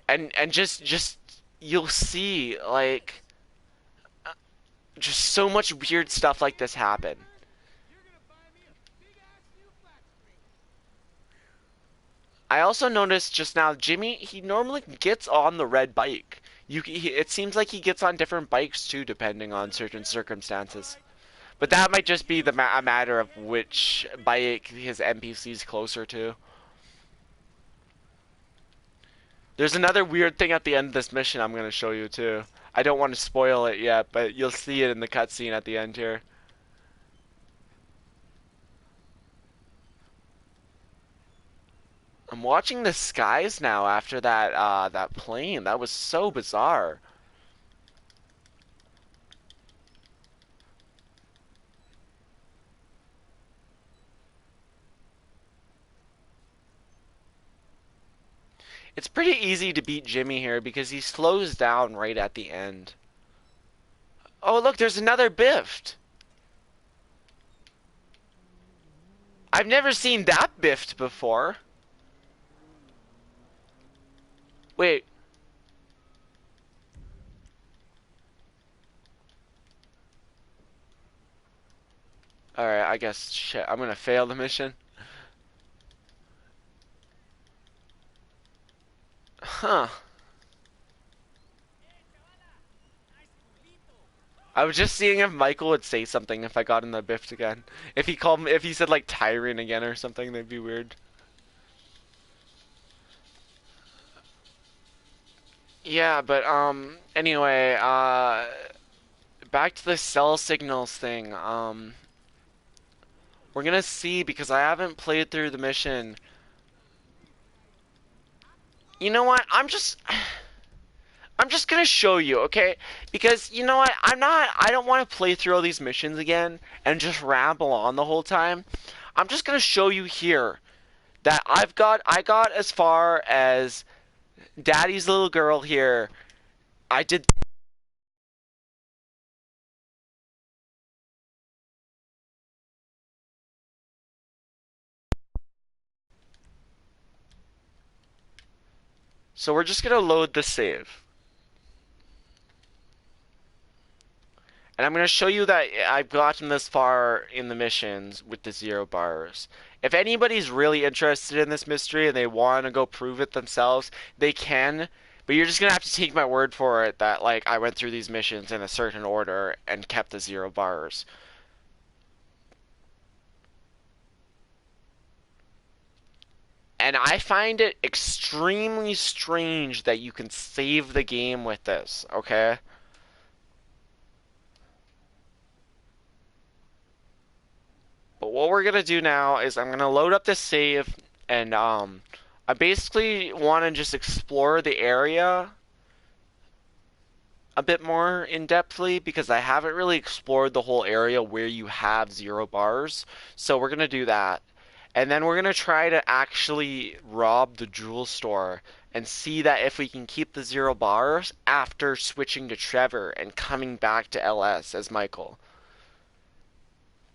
Speaker 1: And just you'll see like just so much weird stuff like this happen. I also noticed just now Jimmy, he normally gets on the red bike. It seems like he gets on different bikes too, depending on certain circumstances. But that might just be a matter of which bike his NPC's closer to. There's another weird thing at the end of this mission I'm going to show you too. I don't want to spoil it yet, but you'll see it in the cutscene at the end here. I'm watching the skies now after that plane. That was so bizarre. It's pretty easy to beat Jimmy here because he slows down right at the end. Oh, look, there's another biffed. I've never seen that biffed before. Wait. Alright, I guess, shit, I'm gonna fail the mission. Huh. I was just seeing if Michael would say something if I got in the biffed again. If he said like Tyrant again or something, that'd be weird. Yeah, but anyway, back to the cell signals thing. We're gonna see because I haven't played through the mission. You know what? I'm just gonna show you, okay? Because you know what? I don't want to play through all these missions again and just ramble on the whole time. I'm just gonna show you here that I got as far as Daddy's little girl here. I did. So we're just gonna load the save. And I'm going to show you that I've gotten this far in the missions with the 0 bars. If anybody's really interested in this mystery and they want to go prove it themselves, they can. But you're just going to have to take my word for it that like I went through these missions in a certain order and kept the 0 bars. And I find it extremely strange that you can save the game with this, okay? But what we're gonna do now is I'm gonna load up this save, and I basically want to just explore the area a bit more in depthly because I haven't really explored the whole area where you have 0 bars. So we're gonna do that, and then we're gonna try to actually rob the jewel store and see that if we can keep the 0 bars after switching to Trevor and coming back to LS as Michael.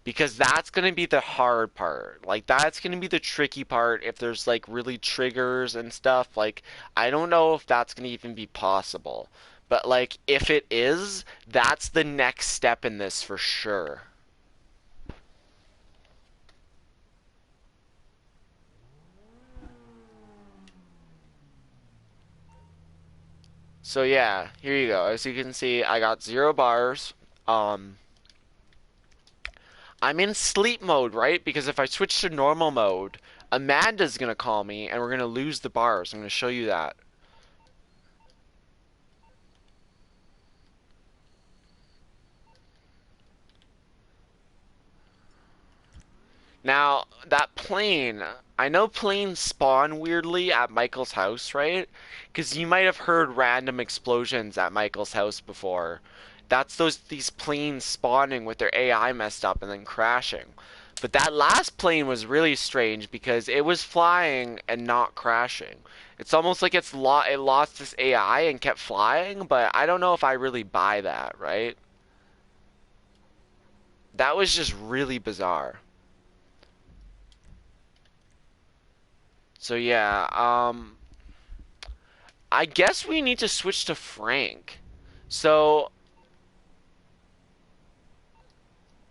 Speaker 1: Because that's going to be the hard part. Like that's going to be the tricky part if there's like really triggers and stuff. Like I don't know if that's going to even be possible. But like if it is, that's the next step in this for sure. So yeah, here you go. As you can see, I got 0 bars. Um I'm in sleep mode, right? Because if I switch to normal mode, Amanda's going to call me and we're going to lose the bars. I'm going to show you that. Now, that plane, I know planes spawn weirdly at Michael's house, right? Because you might have heard random explosions at Michael's house before. That's these planes spawning with their AI messed up and then crashing. But that last plane was really strange because it was flying and not crashing. It's almost like it lost its AI and kept flying, but I don't know if I really buy that, right? That was just really bizarre. So yeah, I guess we need to switch to Frank. So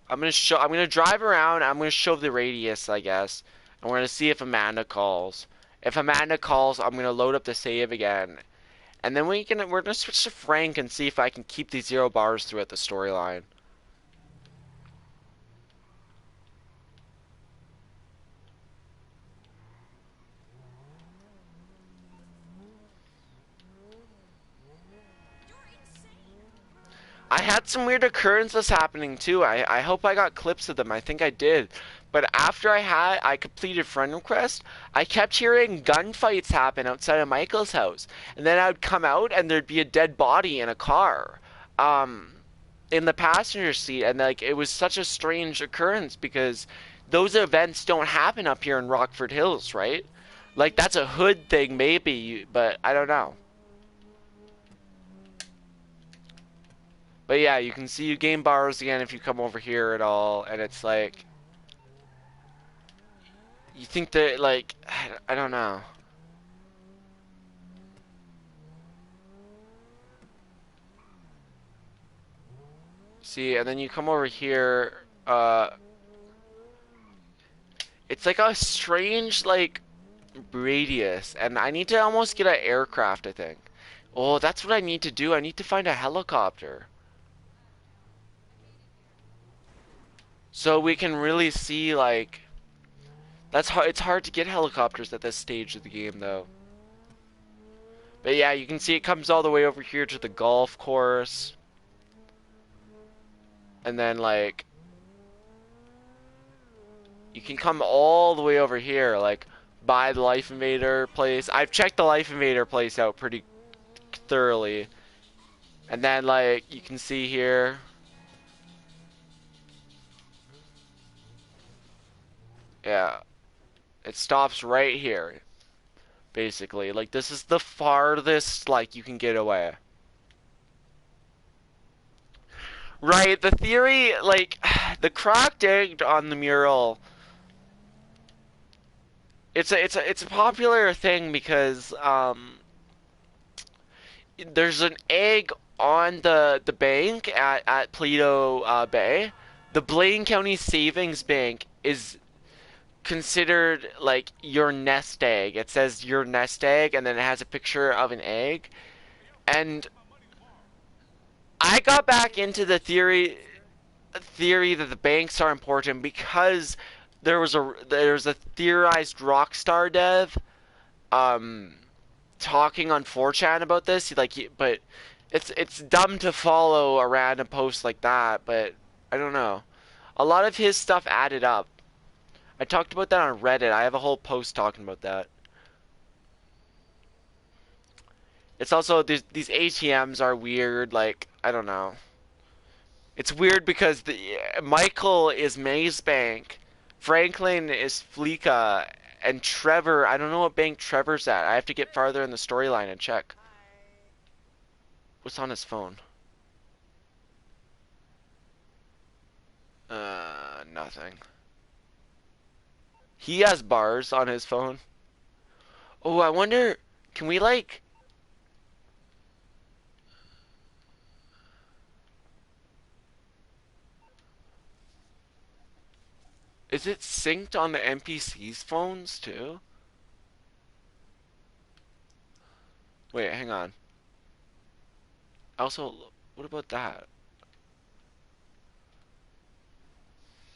Speaker 1: I'm gonna drive around, I'm gonna show the radius, I guess. And we're gonna see if Amanda calls. If Amanda calls, I'm gonna load up the save again. And then we're gonna switch to Frank and see if I can keep these 0 bars throughout the storyline. I had some weird occurrences happening too. I hope I got clips of them. I think I did. But after I completed friend request, I kept hearing gunfights happen outside of Michael's house. And then I would come out and there'd be a dead body in a car. In the passenger seat, and like it was such a strange occurrence because those events don't happen up here in Rockford Hills, right? Like that's a hood thing maybe, but I don't know. But yeah, you can see you gain bars again if you come over here at all, and it's like you think that like I don't know. See, and then you come over here, it's like a strange like radius, and I need to almost get an aircraft, I think. Oh, that's what I need to do. I need to find a helicopter. So we can really see like that's hard. It's hard to get helicopters at this stage of the game, though. But yeah, you can see it comes all the way over here to the golf course, and then like you can come all the way over here, like by the Life Invader place. I've checked the Life Invader place out pretty thoroughly, and then like you can see here. Yeah, it stops right here. Basically, like this is the farthest like you can get away. Right, the theory, like the cracked egg on the mural. It's a popular thing because there's an egg on the bank at Paleto Bay. The Blaine County Savings Bank is considered like your nest egg. It says your nest egg, and then it has a picture of an egg. And I got back into the theory that the banks are important because there's a theorized Rockstar dev um talking on 4chan about this. But it's dumb to follow a random post like that. But I don't know. A lot of his stuff added up. I talked about that on Reddit. I have a whole post talking about that. It's also these ATMs are weird. Like I don't know. It's weird because Michael is Maze Bank, Franklin is Fleeka, and Trevor. I don't know what bank Trevor's at. I have to get farther in the storyline and check. What's on his phone? Nothing. He has bars on his phone. Oh, I wonder. Can we like? Is it synced on the NPC's phones too? Wait, hang on. Also, what about that?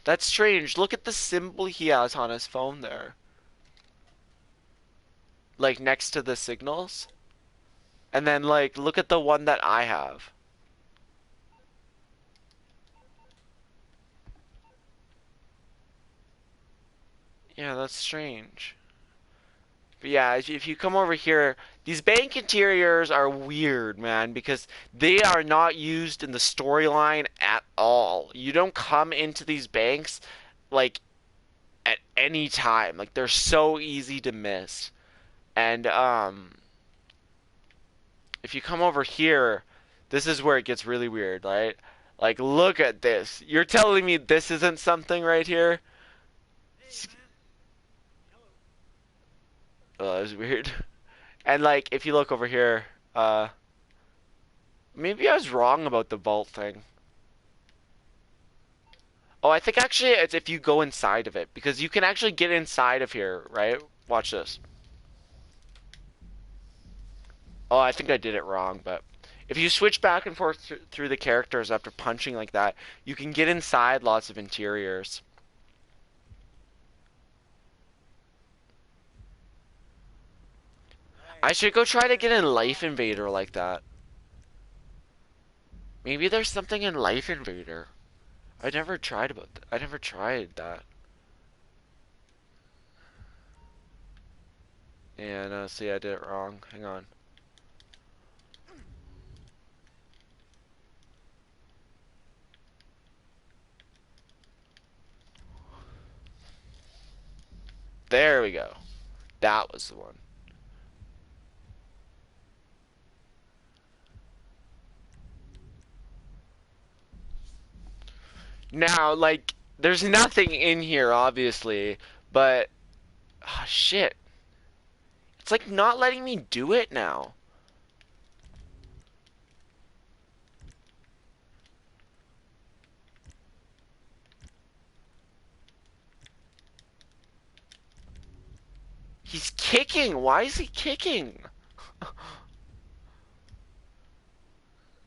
Speaker 1: That's strange. Look at the symbol he has on his phone there. Like next to the signals. And then like look at the one that I have. Yeah, that's strange. But yeah, if you come over here, these bank interiors are weird, man, because they are not used in the storyline at all. You don't come into these banks like at any time. Like they're so easy to miss. And if you come over here, this is where it gets really weird, right? Like look at this. You're telling me this isn't something right here? Oh, that was weird. And like, if you look over here, maybe I was wrong about the vault thing. Oh, I think actually it's if you go inside of it, because you can actually get inside of here, right? Watch this. Oh, I think I did it wrong, but if you switch back and forth through the characters after punching like that, you can get inside lots of interiors. I should go try to get in Life Invader like that. Maybe there's something in Life Invader. I never tried that. Yeah, no, see, I did it wrong. Hang on. There we go. That was the one. Now, like, there's nothing in here, obviously, but oh, shit. It's like not letting me do it now. He's kicking. Why is he kicking?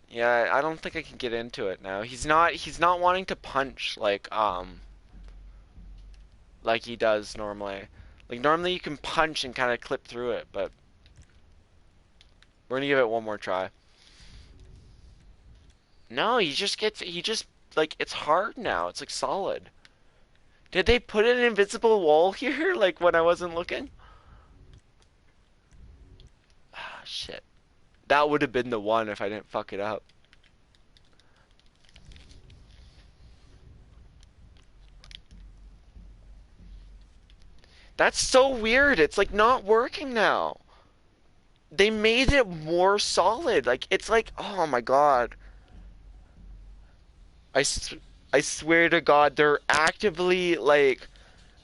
Speaker 1: Yeah, I don't think I can get into it now. He's not wanting to punch like he does normally. Like normally you can punch and kind of clip through it, but we're gonna give it one more try. No, he just like it's hard now. It's like solid. Did they put an invisible wall here like when I wasn't looking? Ah, shit. That would have been the one if I didn't fuck it up. That's so weird. It's like not working now. They made it more solid. Like it's like, oh my god. I, I swear to God, they're actively like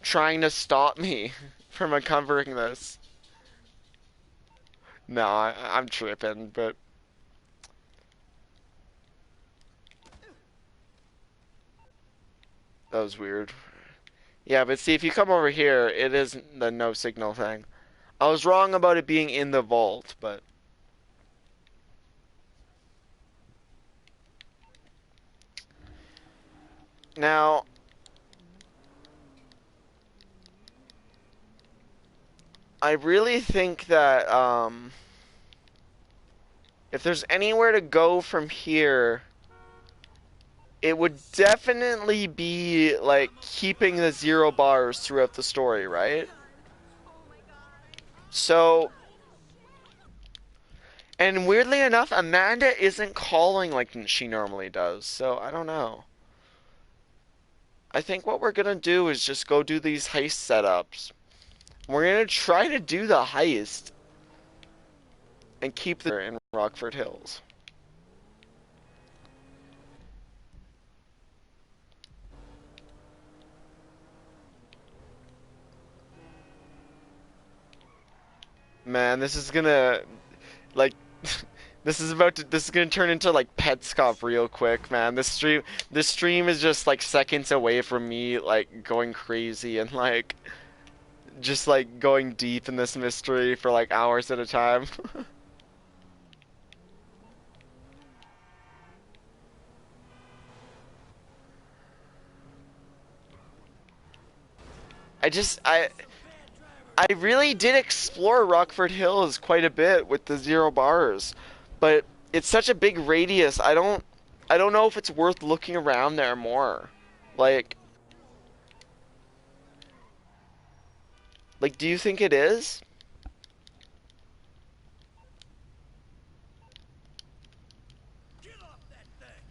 Speaker 1: trying to stop me from uncovering this. No, I'm tripping, but that was weird. Yeah, but see, if you come over here, it is the no signal thing. I was wrong about it being in the vault, but now I really think that if there's anywhere to go from here, it would definitely be like keeping the 0 bars throughout the story, right? So, and weirdly enough, Amanda isn't calling like she normally does, so I don't know. I think what we're gonna do is just go do these heist setups. We're gonna try to do the heist and keep the in Rockford Hills. Man, this is gonna like this is gonna turn into like Petscop real quick, man. This stream is just like seconds away from me like going crazy and like just like going deep in this mystery for like hours at a time. I just I really did explore Rockford Hills quite a bit with the 0 bars, but it's such a big radius. I don't know if it's worth looking around there more. Like do you think it is?
Speaker 5: Get off that thing!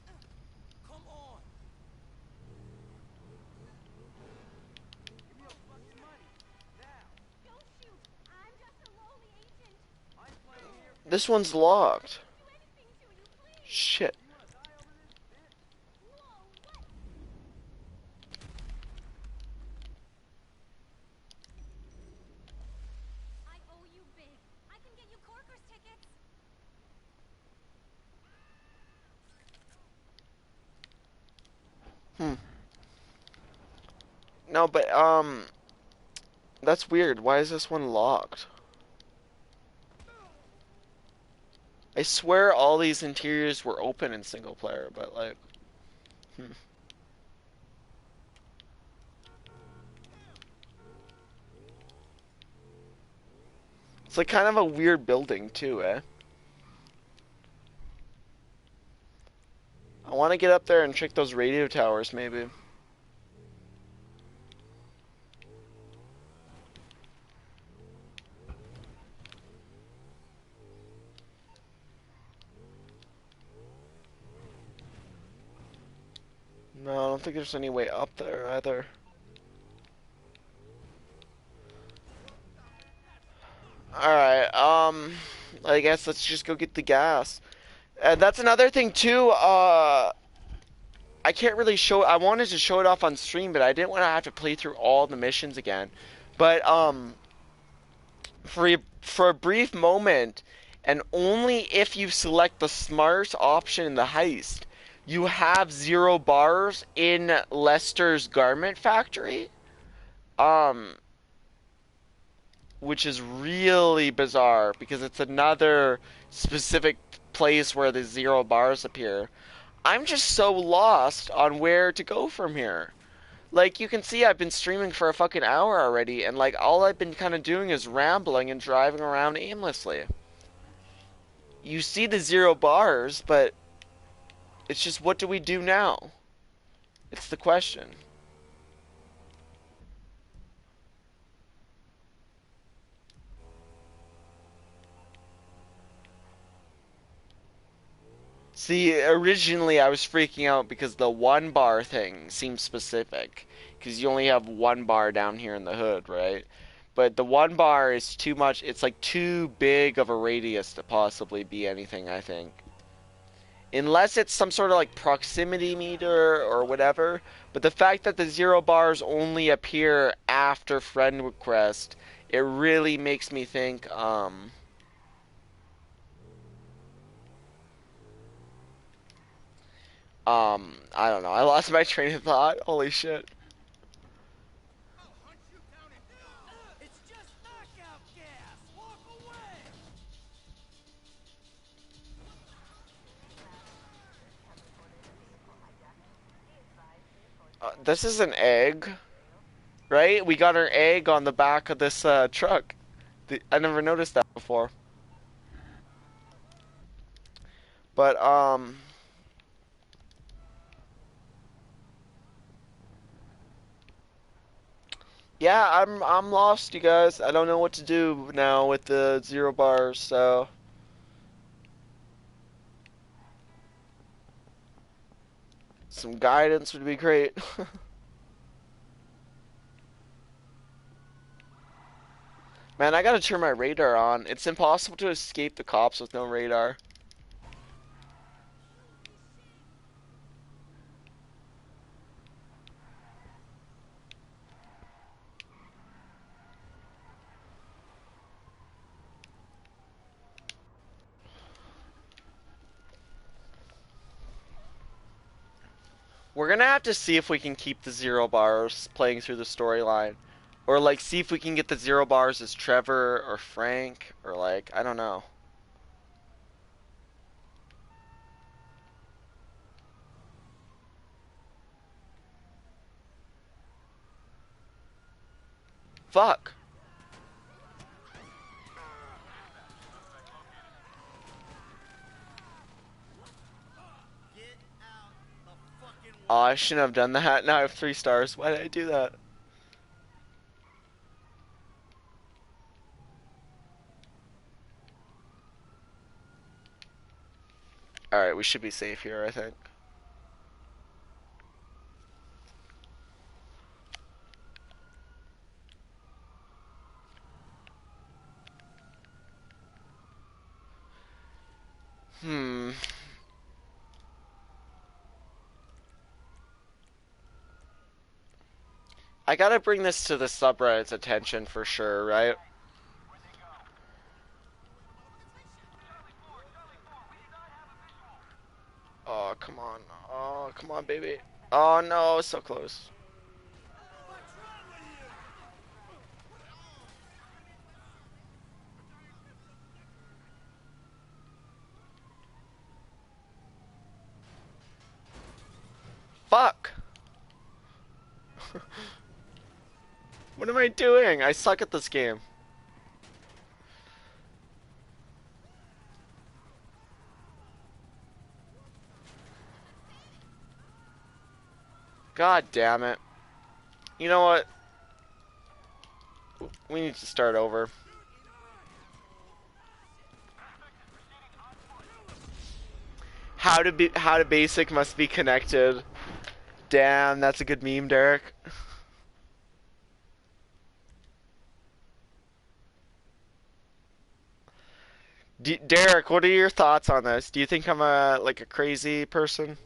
Speaker 5: Come on! Give me your fucking money. Now.
Speaker 6: Don't shoot! I'm just a lowly agent.
Speaker 5: I'm playing here.
Speaker 1: This one's locked.
Speaker 6: Do anything to you, please.
Speaker 1: Shit.
Speaker 5: You wanna die over this, bitch?
Speaker 6: Whoa, what? I owe you big. I can get you
Speaker 1: no, but that's weird. Why is this one locked? I swear all these interiors were open in single player, but like, hmm. It's like kind of a weird building too, eh? I want to get up there and check those radio towers, maybe. No, I don't think there's any way up there either. Alright, I guess let's just go get the gas. And that's another thing too, I can't really show, I wanted to show it off on stream, but I didn't want to have to play through all the missions again. But, for a brief moment, and only if you select the smart option in the heist, you have 0 bars in Lester's garment factory. Which is really bizarre because it's another specific place where the 0 bars appear. I'm just so lost on where to go from here. Like, you can see I've been streaming for a fucking hour already, and like, all I've been kind of doing is rambling and driving around aimlessly. You see the 0 bars, but it's just, what do we do now? It's the question. See, originally I was freaking out because the 1 bar thing seemed specific. Because you only have 1 bar down here in the hood, right? But the 1 bar is too much, it's like too big of a radius to possibly be anything, I think. Unless it's some sort of like proximity meter or whatever. But the fact that the 0 bars only appear after friend request, it really makes me think, I don't know. I lost my train of thought. Holy shit.
Speaker 2: It's just knockout gas. Walk away.
Speaker 1: This is an egg, right? We got our egg on the back of this truck. I never noticed that before. But yeah, I'm lost, you guys. I don't know what to do now with the 0 bars, so some guidance would be great. Man, I gotta turn my radar on. It's impossible to escape the cops with no radar. We're gonna have to see if we can keep the 0 bars playing through the storyline. Or, like, see if we can get the 0 bars as Trevor or Frank, or, like, I don't know. Fuck. Oh, I shouldn't have done that. Now I have 3 stars. Why did I do that? Alright, we should be safe here, I think. Hmm. I gotta bring this to the subreddit's attention for sure, right? Oh, come on. Oh, come on, baby. Oh, no, so close. Fuck! What am I doing? I suck at this game. God damn it. You know what? We need to start over. How to basic must be connected. Damn, that's a good meme, Derek. Derek, what are your thoughts on this? Do you think I'm a crazy person?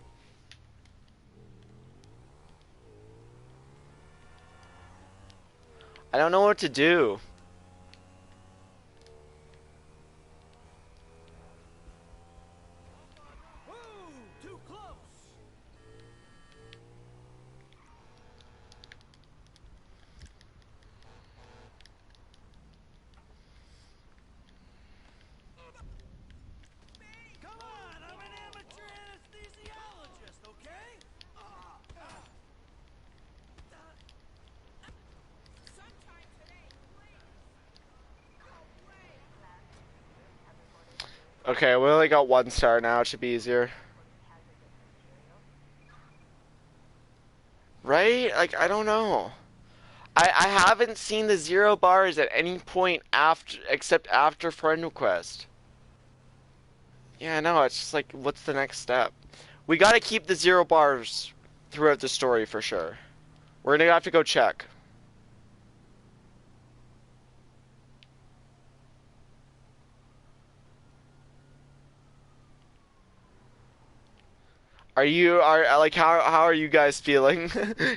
Speaker 1: I don't know what to do.
Speaker 2: Too close. Come on, I'm an amateur anesthesiologist, okay?
Speaker 6: Sometime today, please. No way.
Speaker 1: Okay, we only got 1 star now. It should be easier. Right? Like, I don't know. I haven't seen the 0 bars at any point after except after friend request. Yeah, I know. It's just like, what's the next step? We gotta keep the 0 bars throughout the story for sure. We're gonna have to go check. Are like how are you guys feeling?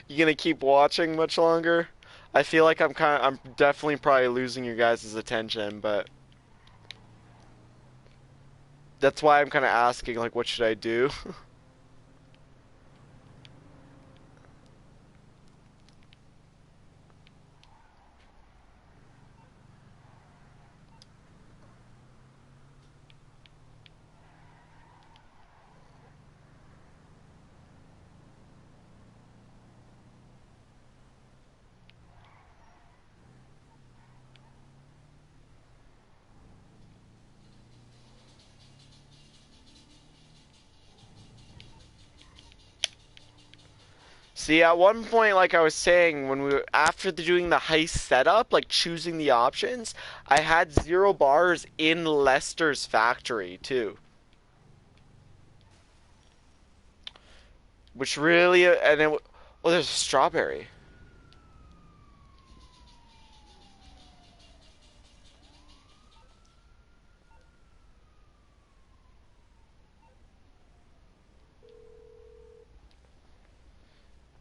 Speaker 1: You gonna keep watching much longer? I feel like I'm definitely probably losing your guys' attention, but that's why I'm kind of asking like what should I do? See, at one point, like I was saying, when we were after doing the heist setup, like choosing the options, I had 0 bars in Lester's factory too, which really and it. Oh, there's a strawberry.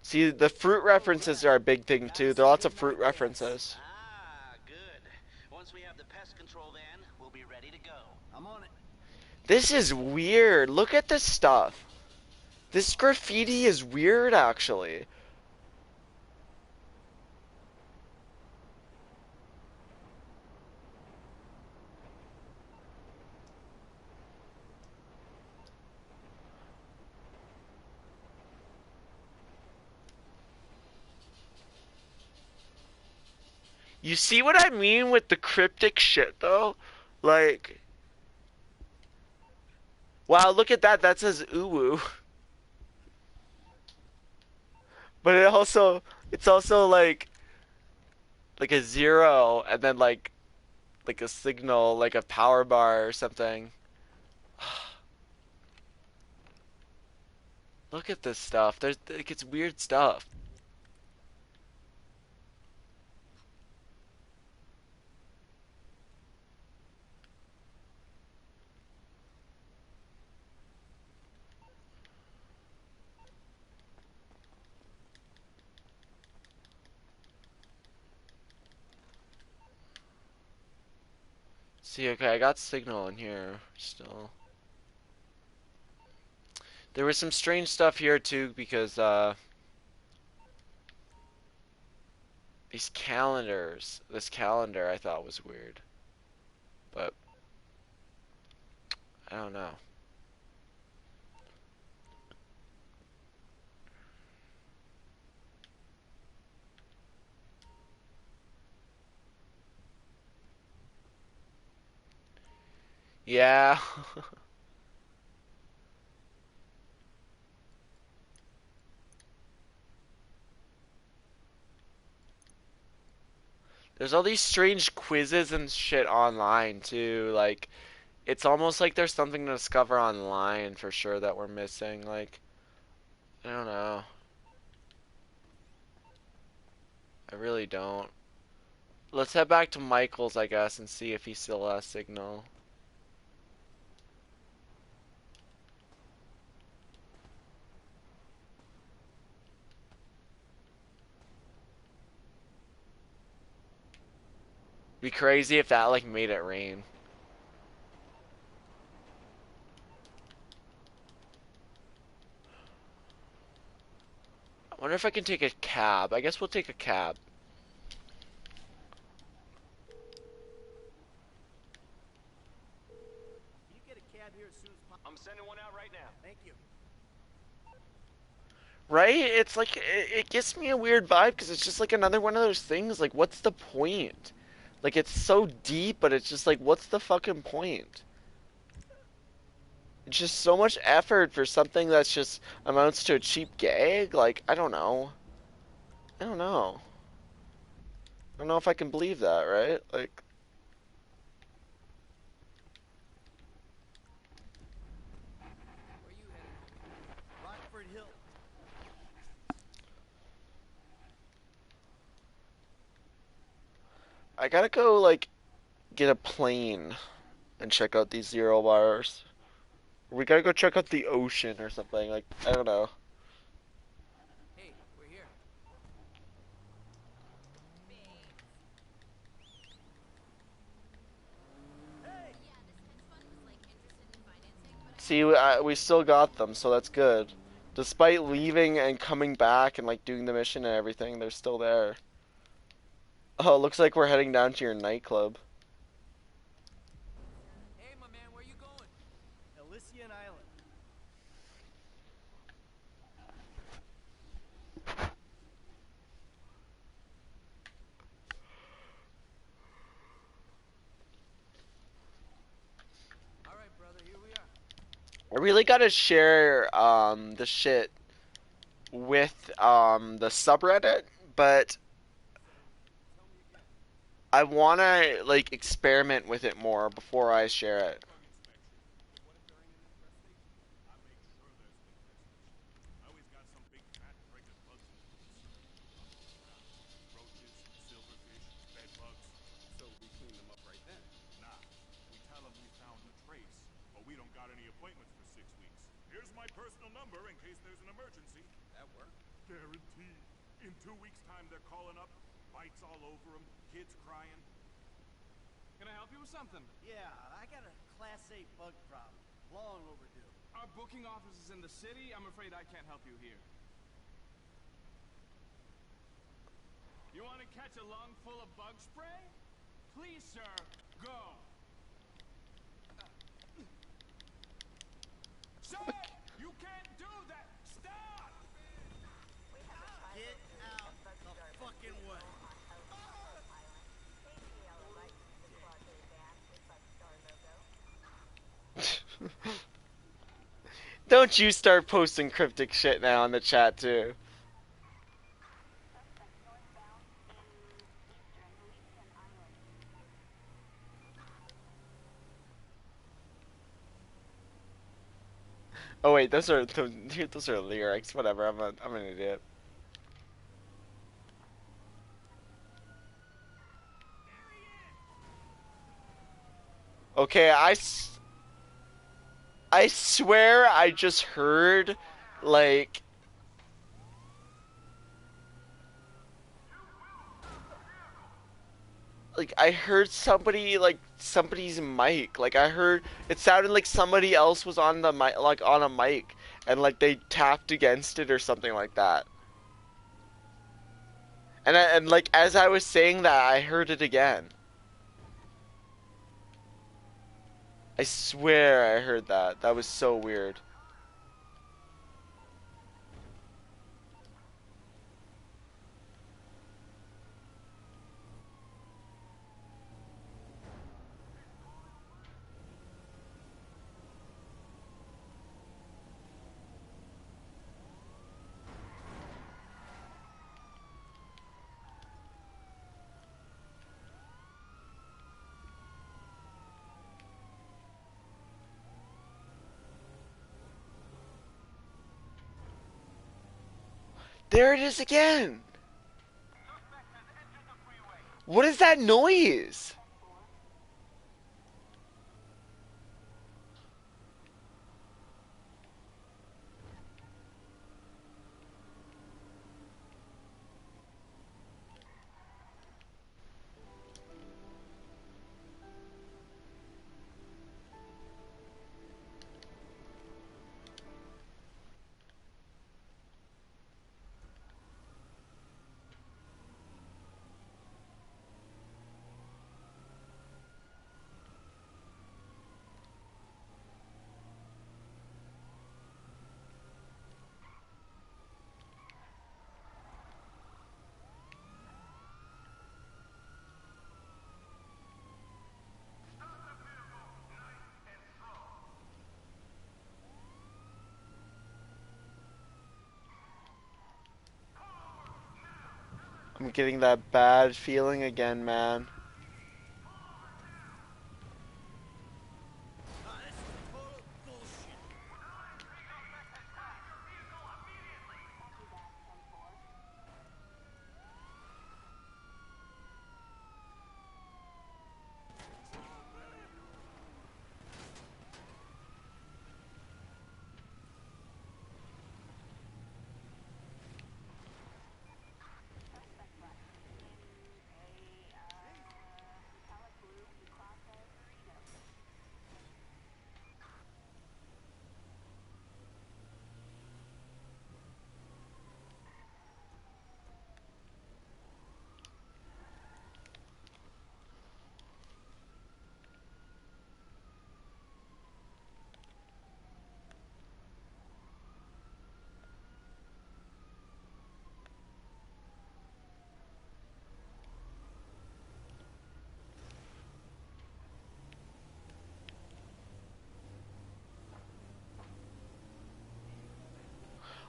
Speaker 1: See, the fruit references are a big thing too. There are lots of fruit references.
Speaker 4: Ah, good. Once we have the pest control van, we'll be ready to go.
Speaker 5: I'm on it.
Speaker 1: This is weird. Look at this stuff. This graffiti is weird, actually. You see what I mean with the cryptic shit, though? Like, wow, look at that. That says uwu. But it's also like a 0 and then like a signal, like a power bar or something. Look at this stuff. There's like it's weird stuff. See, okay, I got signal in here still. There was some strange stuff here too because these calendars, this calendar I thought was weird. But I don't know. Yeah. There's all these strange quizzes and shit online too. Like, it's almost like there's something to discover online for sure that we're missing. Like, I don't know. I really don't. Let's head back to Michael's, I guess, and see if he still has signal. Be crazy if that like made it rain. I wonder if I can take a cab. I guess we'll take a cab.
Speaker 5: Can you get a cab here as soon as possible?
Speaker 7: I'm sending one out right now.
Speaker 5: Thank you.
Speaker 1: Right? It's like it gives me a weird vibe because it's just like another one of those things. Like, what's the point? Like, it's so deep, but it's just like, what's the fucking point? It's just so much effort for something that's just amounts to a cheap gag. Like, I don't know. I don't know. I don't know if I can believe that, right? Like,
Speaker 5: Where are you headed? Rockford Hill.
Speaker 1: I gotta go, like, get a plane and check out these zero bars. We gotta go check out the ocean or something. Like, I don't know.
Speaker 5: Hey, we're here.
Speaker 1: See, we still got them, so that's good. Despite leaving and coming back and, like, doing the mission and everything, they're still there. Oh, looks like we're heading down to your nightclub.
Speaker 5: Hey, my man, where you going? Elysian Island. All right, brother, here we are.
Speaker 1: I really gotta share, the shit with, the subreddit, but I wanna, like, experiment with it more before I share it.
Speaker 7: So we clean them up right then.
Speaker 8: Nah, we tell them we found the trace, but we don't got any appointments for 6 weeks. Here's my personal number in case there's an emergency.
Speaker 7: That work?
Speaker 8: Guaranteed. In 2 weeks' time, they're calling up, bites all over them, kids crying.
Speaker 7: Can I help you with something?
Speaker 5: Yeah, I got a Class A bug problem. Long overdue.
Speaker 7: Our booking office is in the city. I'm afraid I can't help you here. You want to catch a lung full of bug spray? Please, sir, go. Sir, you can't do that. Stop!
Speaker 5: Get out the fucking way.
Speaker 1: Don't you start posting cryptic shit now in the chat too. Oh wait, those are lyrics. Whatever. I'm an idiot. Okay, I swear I just heard like I heard somebody like somebody's mic. Like I heard it sounded like somebody else was on the mic, like on a mic, and like they tapped against it or something like that. And like as I was saying that, I heard it again. I swear I heard that. That was so weird. There it is again. What is that noise? I'm getting that bad feeling again, man.
Speaker 5: This is total bullshit.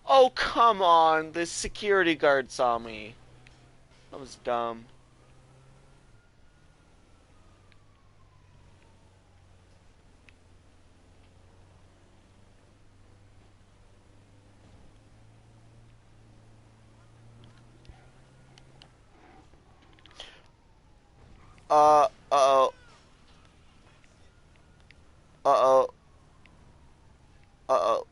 Speaker 1: Oh, come on. This security guard saw me. That was dumb. Uh-oh. Uh-oh. Uh-oh.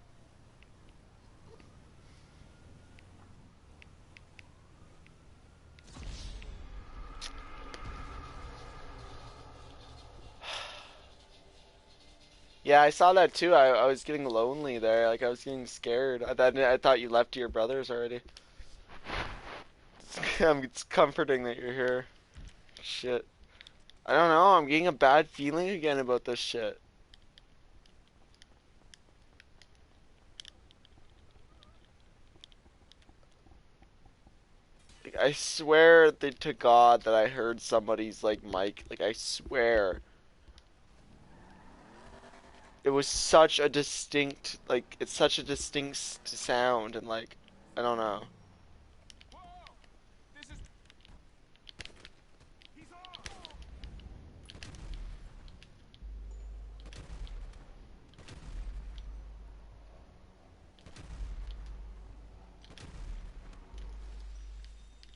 Speaker 1: Yeah, I saw that too. I was getting lonely there. Like, I was getting scared. I thought you left to your brothers already. It's comforting that you're here. Shit. I don't know. I'm getting a bad feeling again about this shit. Like, I swear to God that I heard somebody's, like, mic. Like, I swear. It was such a distinct, like, it's such a distinct sound, and, like, I don't know.
Speaker 8: Whoa! This is. He's off!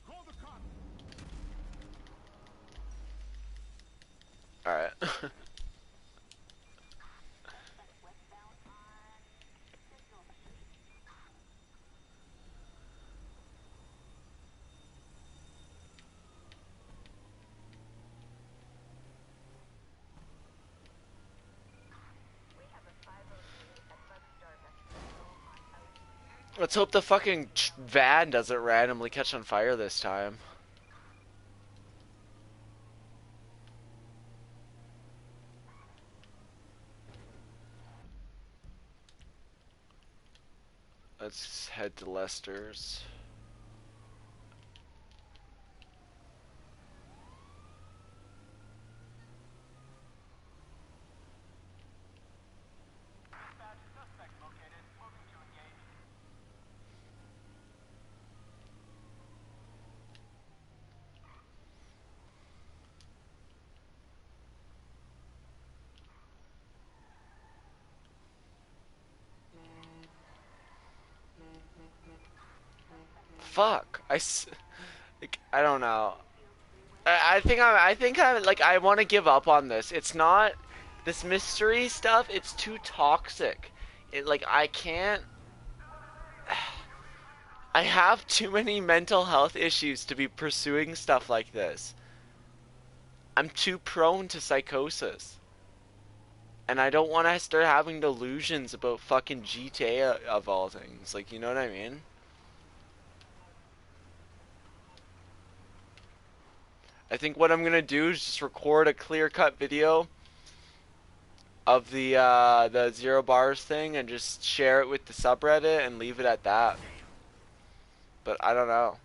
Speaker 8: Call the cop!
Speaker 1: Alright. Let's hope the fucking van doesn't randomly catch on fire this time. Let's head to Lester's. fuck. Like, I don't know. I think I'm like, I want to give up on this. It's not this mystery stuff. It's too toxic. Like, I can't. I have too many mental health issues to be pursuing stuff like this. I'm too prone to psychosis. And I don't want to start having delusions about fucking GTA of all things. Like, you know what I mean? I think what I'm gonna do is just record a clear-cut video of the 0 bars thing and just share it with the subreddit and leave it at that. But I don't know.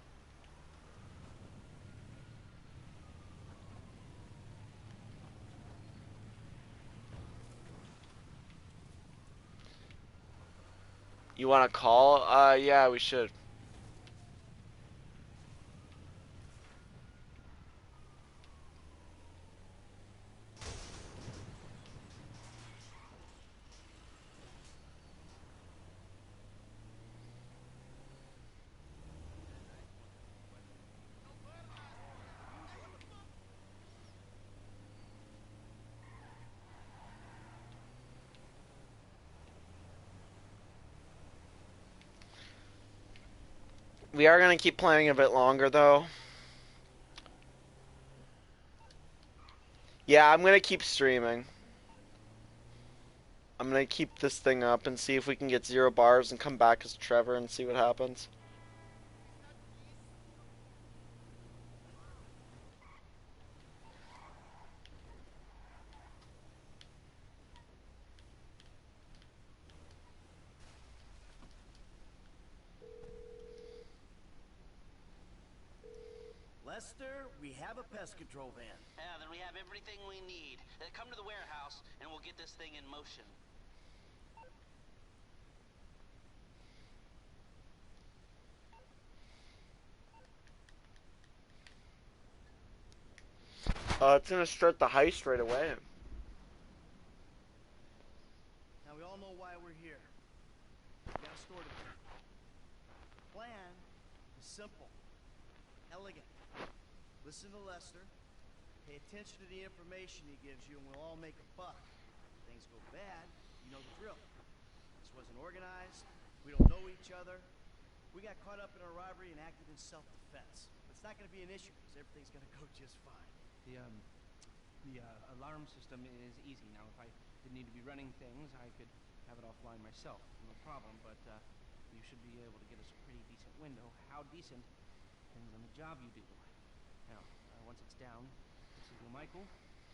Speaker 1: You want to call? Yeah, we should. We are gonna keep playing a bit longer though. Yeah, I'm gonna keep streaming. I'm gonna keep this thing up and see if we can get 0 bars and come back as Trevor and see what happens.
Speaker 5: Lester, we have a pest control van.
Speaker 4: Yeah, then we have everything we need. Come to the warehouse, and we'll get this thing in motion.
Speaker 1: It's gonna start the heist right away.
Speaker 5: Now we all know why we're here. We got a store to do. The plan is simple, elegant. Listen to Lester. Pay attention to the information he gives you, and we'll all make a buck. If things go bad, you know the drill. This wasn't organized. We don't know each other. We got caught up in a robbery and acted in self-defense. But it's not going to be an issue because everything's going to go just fine.
Speaker 9: The alarm system is easy. Now, if I didn't need to be running things, I could have it offline myself. No problem, but you should be able to get us a pretty decent window. How decent depends on the job you do. Now, once it's down, this is Michael.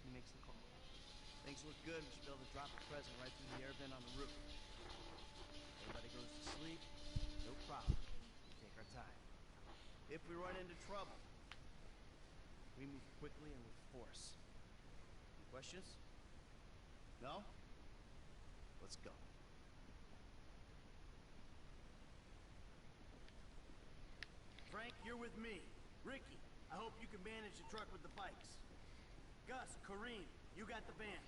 Speaker 9: He makes the call.
Speaker 5: Things look good. We should be able to drop the present right through the air vent on the roof. Everybody goes to sleep. No problem. We take our time. If we run into trouble, we move quickly and with force. Any questions? No? Let's go. Frank, you're with me. Ricky, I hope you can manage the truck with the bikes. Gus, Kareem, you got the van.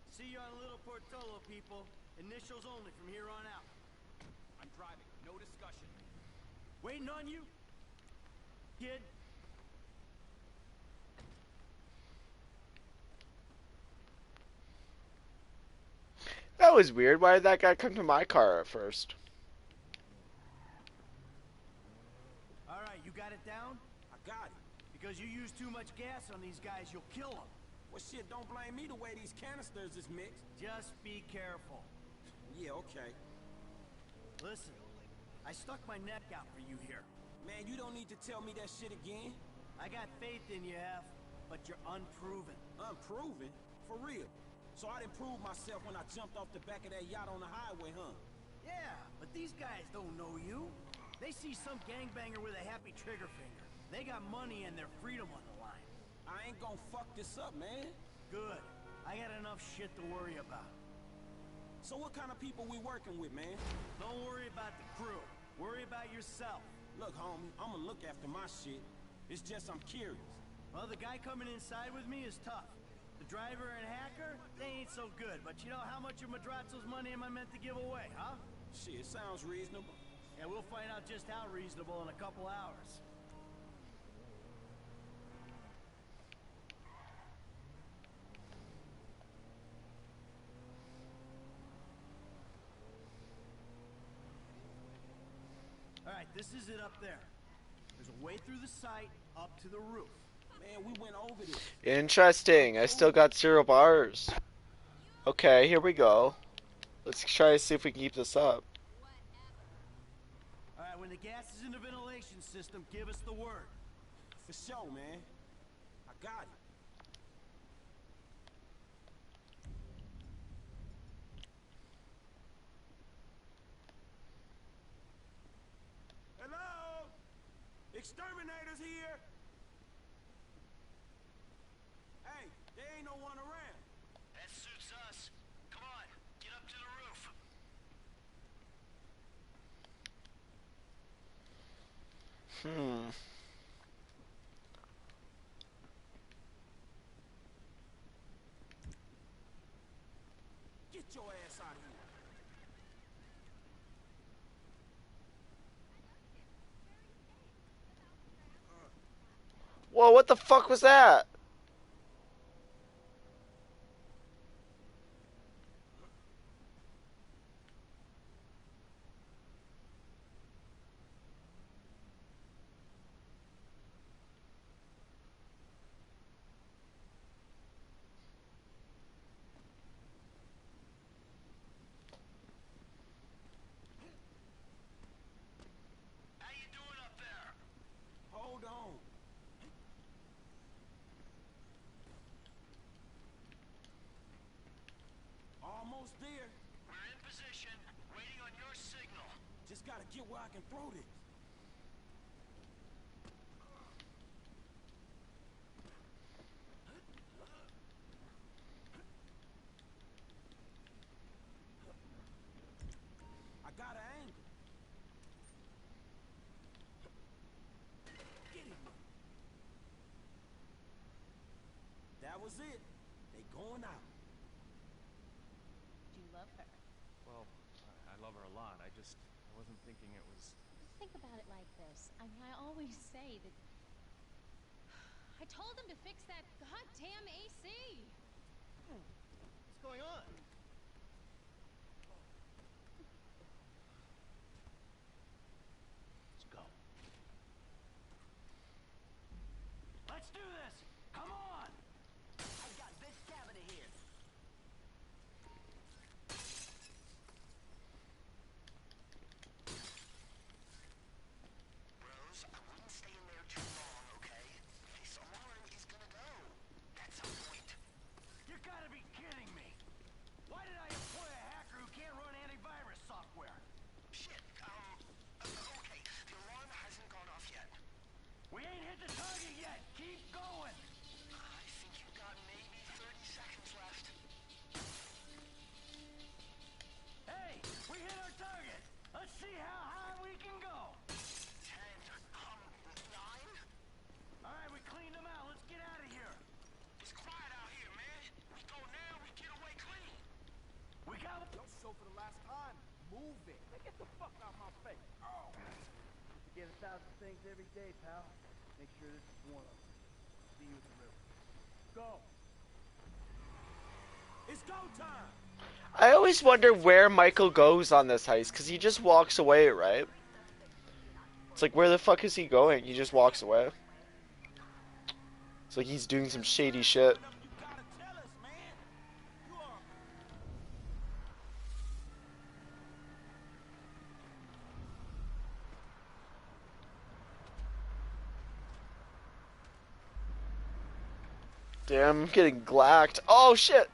Speaker 5: See you on Little Portola, people. Initials only from here on out.
Speaker 7: I'm driving. No discussion.
Speaker 5: Waiting on you, kid.
Speaker 1: That was weird. Why did that guy come to my car at first?
Speaker 5: All right, you got it down?
Speaker 7: I got it.
Speaker 5: Because you use too much gas on these guys, you'll kill them.
Speaker 7: Well, shit, don't blame me the way these canisters is mixed.
Speaker 5: Just be careful.
Speaker 7: Yeah, okay.
Speaker 5: Listen, I stuck my neck out for you here.
Speaker 7: Man, you don't need to tell me that shit again.
Speaker 5: I got faith in you, F, but you're unproven.
Speaker 7: Unproven? For real. So I didn't prove myself when I jumped off the back of that yacht on the highway, huh?
Speaker 5: Yeah, but these guys don't know you. They see some gangbanger with a happy trigger finger. They got money and their freedom on the line.
Speaker 7: I ain't gonna fuck this up, man.
Speaker 5: Good. I got enough shit to worry about.
Speaker 7: So what kind of people we working with, man?
Speaker 5: Don't worry about the crew. Worry about yourself.
Speaker 7: Look, homie, I'ma look after my shit. It's just I'm curious.
Speaker 5: Well, the guy coming inside with me is tough. The driver and hacker, so good, but you know how much of Madrazzo's money am I meant to give away, huh?
Speaker 10: Shit, sounds reasonable.
Speaker 5: Yeah, we'll find out just how reasonable in a couple hours. Alright, this is it up there. There's a way through the site up to the roof.
Speaker 10: Man, we went over this.
Speaker 1: Interesting. I still got 0 bars. Okay, here we go. Let's try to see if we can keep this up.
Speaker 5: Alright, when the gas is in the ventilation system, give us the word.
Speaker 10: For sure, man. I got it. Hello? Exterminators here? Hey, there ain't no one around.
Speaker 2: That suits us. Come on, get up to the roof.
Speaker 10: Get your ass out of here.
Speaker 1: Whoa, what the fuck was that?
Speaker 2: How you doing up there?
Speaker 10: Hold on. Almost there.
Speaker 2: We're in position, waiting on your signal.
Speaker 10: Just gotta get where I can throw this. I got an angle. Get it. That was it. They going out.
Speaker 6: Do you love her?
Speaker 7: Well, I love her a lot. I wasn't thinking it was...
Speaker 6: Think about it like this. I mean, I always say that... I told him to fix that goddamn AC!
Speaker 5: What's going on?
Speaker 10: Let's go.
Speaker 5: Let's do this! Come on!
Speaker 4: I got this cabinet here.
Speaker 2: Rose, I wouldn't stay in there too long, okay? This alarm is gonna go. At some point.
Speaker 5: You gotta be kidding me! Why did I employ a hacker who can't run antivirus software?
Speaker 2: Shit, okay. The alarm hasn't gone off yet.
Speaker 5: We ain't hit the target yet! Keep going!
Speaker 2: I think you've got maybe 30 seconds left.
Speaker 5: Hey! We hit our target! Let's see how high we can go!
Speaker 2: 10, 9?
Speaker 5: Alright, we cleaned them out. Let's get out of here!
Speaker 2: It's quiet out here, man. We go now, we get away clean.
Speaker 5: We got...
Speaker 10: Don't show for the last time. Move it. Now get the fuck out my face. Oh.
Speaker 5: Get 1,000 things every day, pal. Make sure this is one of them. See you at the river. Go!
Speaker 10: It's go time.
Speaker 1: I always wonder where Michael goes on this heist, because he just walks away, right? It's like, where the fuck is he going? He just walks away. It's like he's doing some shady shit.
Speaker 10: You gotta tell us, man. You are...
Speaker 1: Damn, I'm getting glacked. Oh, shit!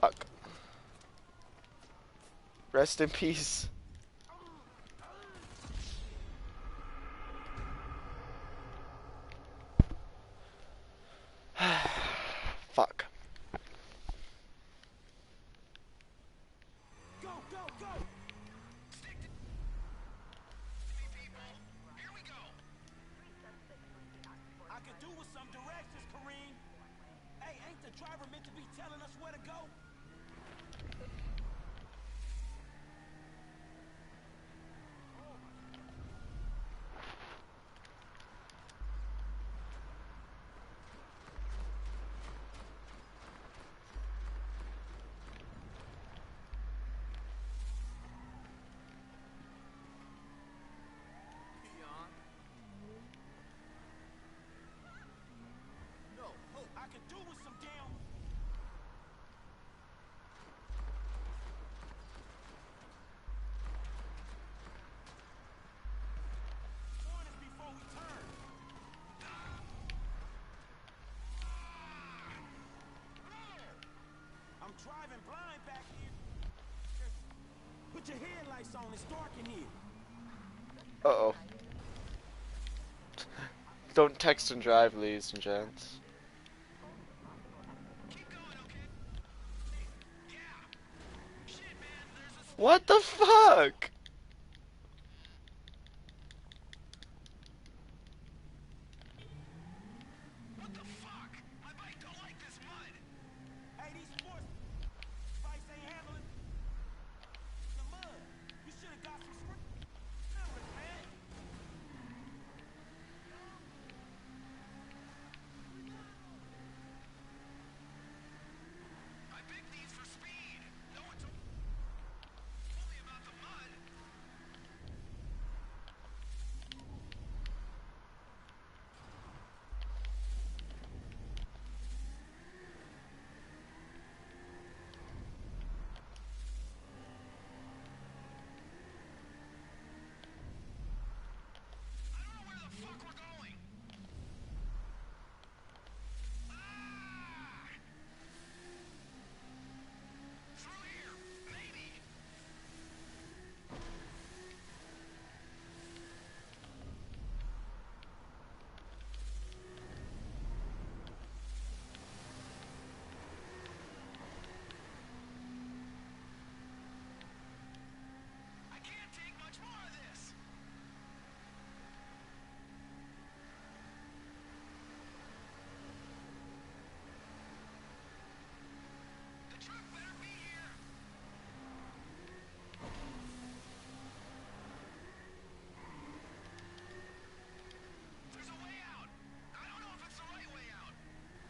Speaker 1: Fuck. Rest in peace. Fuck.
Speaker 10: Go, go, go!
Speaker 2: Stick to me, people. Here we go.
Speaker 10: I could do with some directions, Kareem. Hey, ain't the driver meant to be telling us where to go? driving blind back here. Put your headlights on. It's dark in here.
Speaker 1: Uh-oh. Don't text and drive, ladies and gents. What the fuck?
Speaker 10: What the fuck? My bike don't like this mud. Hey, these sports bikes ain't handling the mud. You should have got some strippers, man. I picked these for speed. No one told me about the mud. I don't know where the fuck we're going. Ah! Through here, maybe. I can't take much more of this. The truck better be here. There's a way out. I don't know if it's the right way out.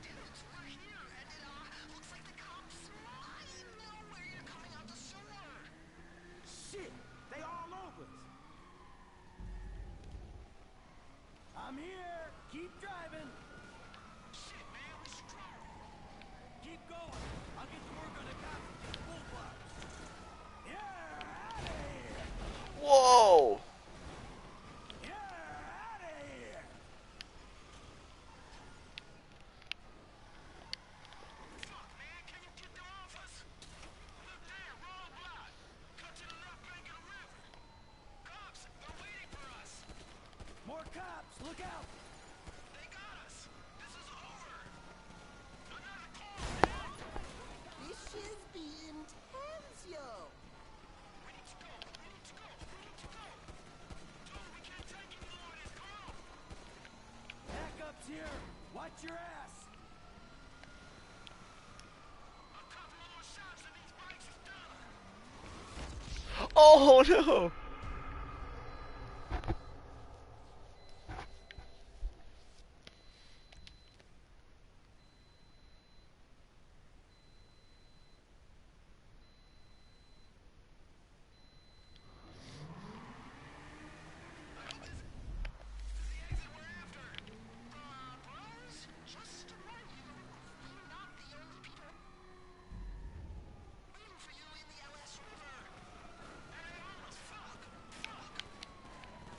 Speaker 10: Dude, we're here, and it looks like the cops. I know where you're coming out the sewer. Shit, they all over us. I'm here. Keep driving. Shit, man, we screwed. Keep going. I'll get to work on the cops and get bullflies. Yeah, out of here.
Speaker 1: Whoa!
Speaker 10: Yeah, out of here. Fuck, man, can you get them off us? Look there, roadblock. Cut to the left bank of the river. Cops, they're waiting for us. More cops, look out. They got us. This is over. Another call, man.
Speaker 3: This shit's be intense, yo.
Speaker 10: We need to go. We need to go. We need to go. Dude, we can't take any more of this. Come on. Backup's here. Watch your ass. A couple more shots and these bikes is done.
Speaker 1: Oh no!
Speaker 10: Just to warn you, we're not the only people waiting for you in the LS River. And they own us. Fuck. Fuck.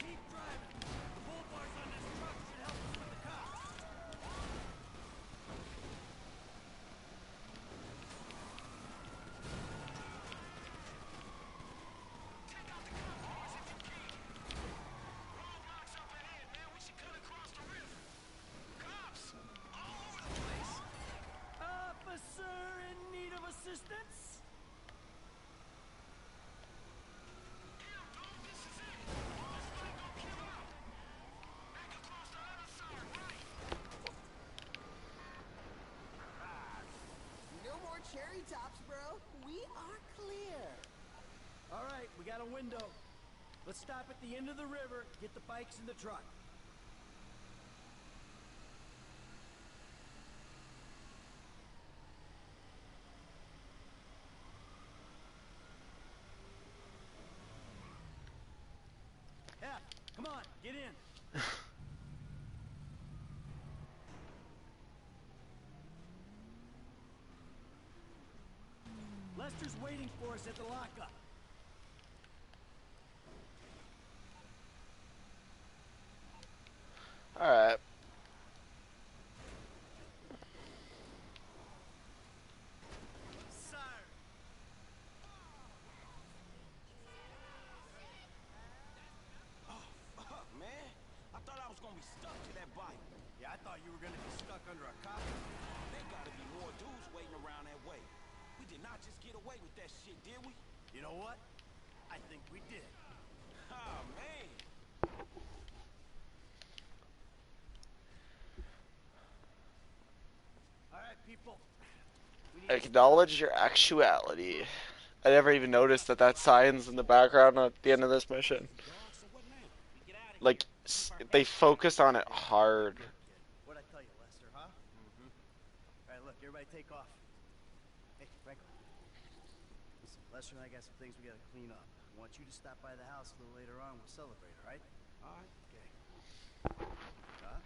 Speaker 10: Keep driving. The bull bars on this truck should help us with the cops. Take out the cop cars if you can. Roadblocks up ahead, man. We should cut across the river. Cops all over the place. Officer in need of assistance? Damn, dog, this is it. This might go kill out. Back across the other side, right?
Speaker 3: No more cherry tops, bro. We are clear.
Speaker 5: All right, we got a window. Let's stop at the end of the river, get the bikes in the truck. Yeah, come on, get in. Lester's waiting for us at the lockup.
Speaker 1: Alright.
Speaker 10: Sire, did not just get away with that shit, did we?
Speaker 5: You know what? I think we did.
Speaker 10: Oh, man.
Speaker 5: All right, people. We need to
Speaker 1: Acknowledge your actuality. I never even noticed that that sign's in the background at the end of this mission.
Speaker 10: Dog, so what now?
Speaker 3: We get out of
Speaker 1: Like, they focus on it hard.
Speaker 5: What'd I tell you, Lester, huh? Mm-hmm. All right, look, everybody take off. Hey, Franklin. Listen, Lester and I got some things we gotta clean up. I want you to stop by the house a little later on. We'll celebrate, all right?
Speaker 10: All right.
Speaker 5: Okay. Huh?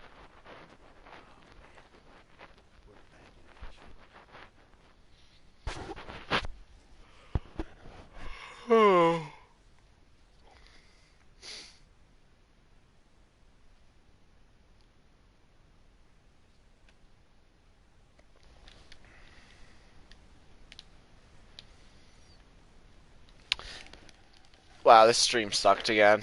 Speaker 5: We're back in action.
Speaker 1: Wow, this stream sucked again.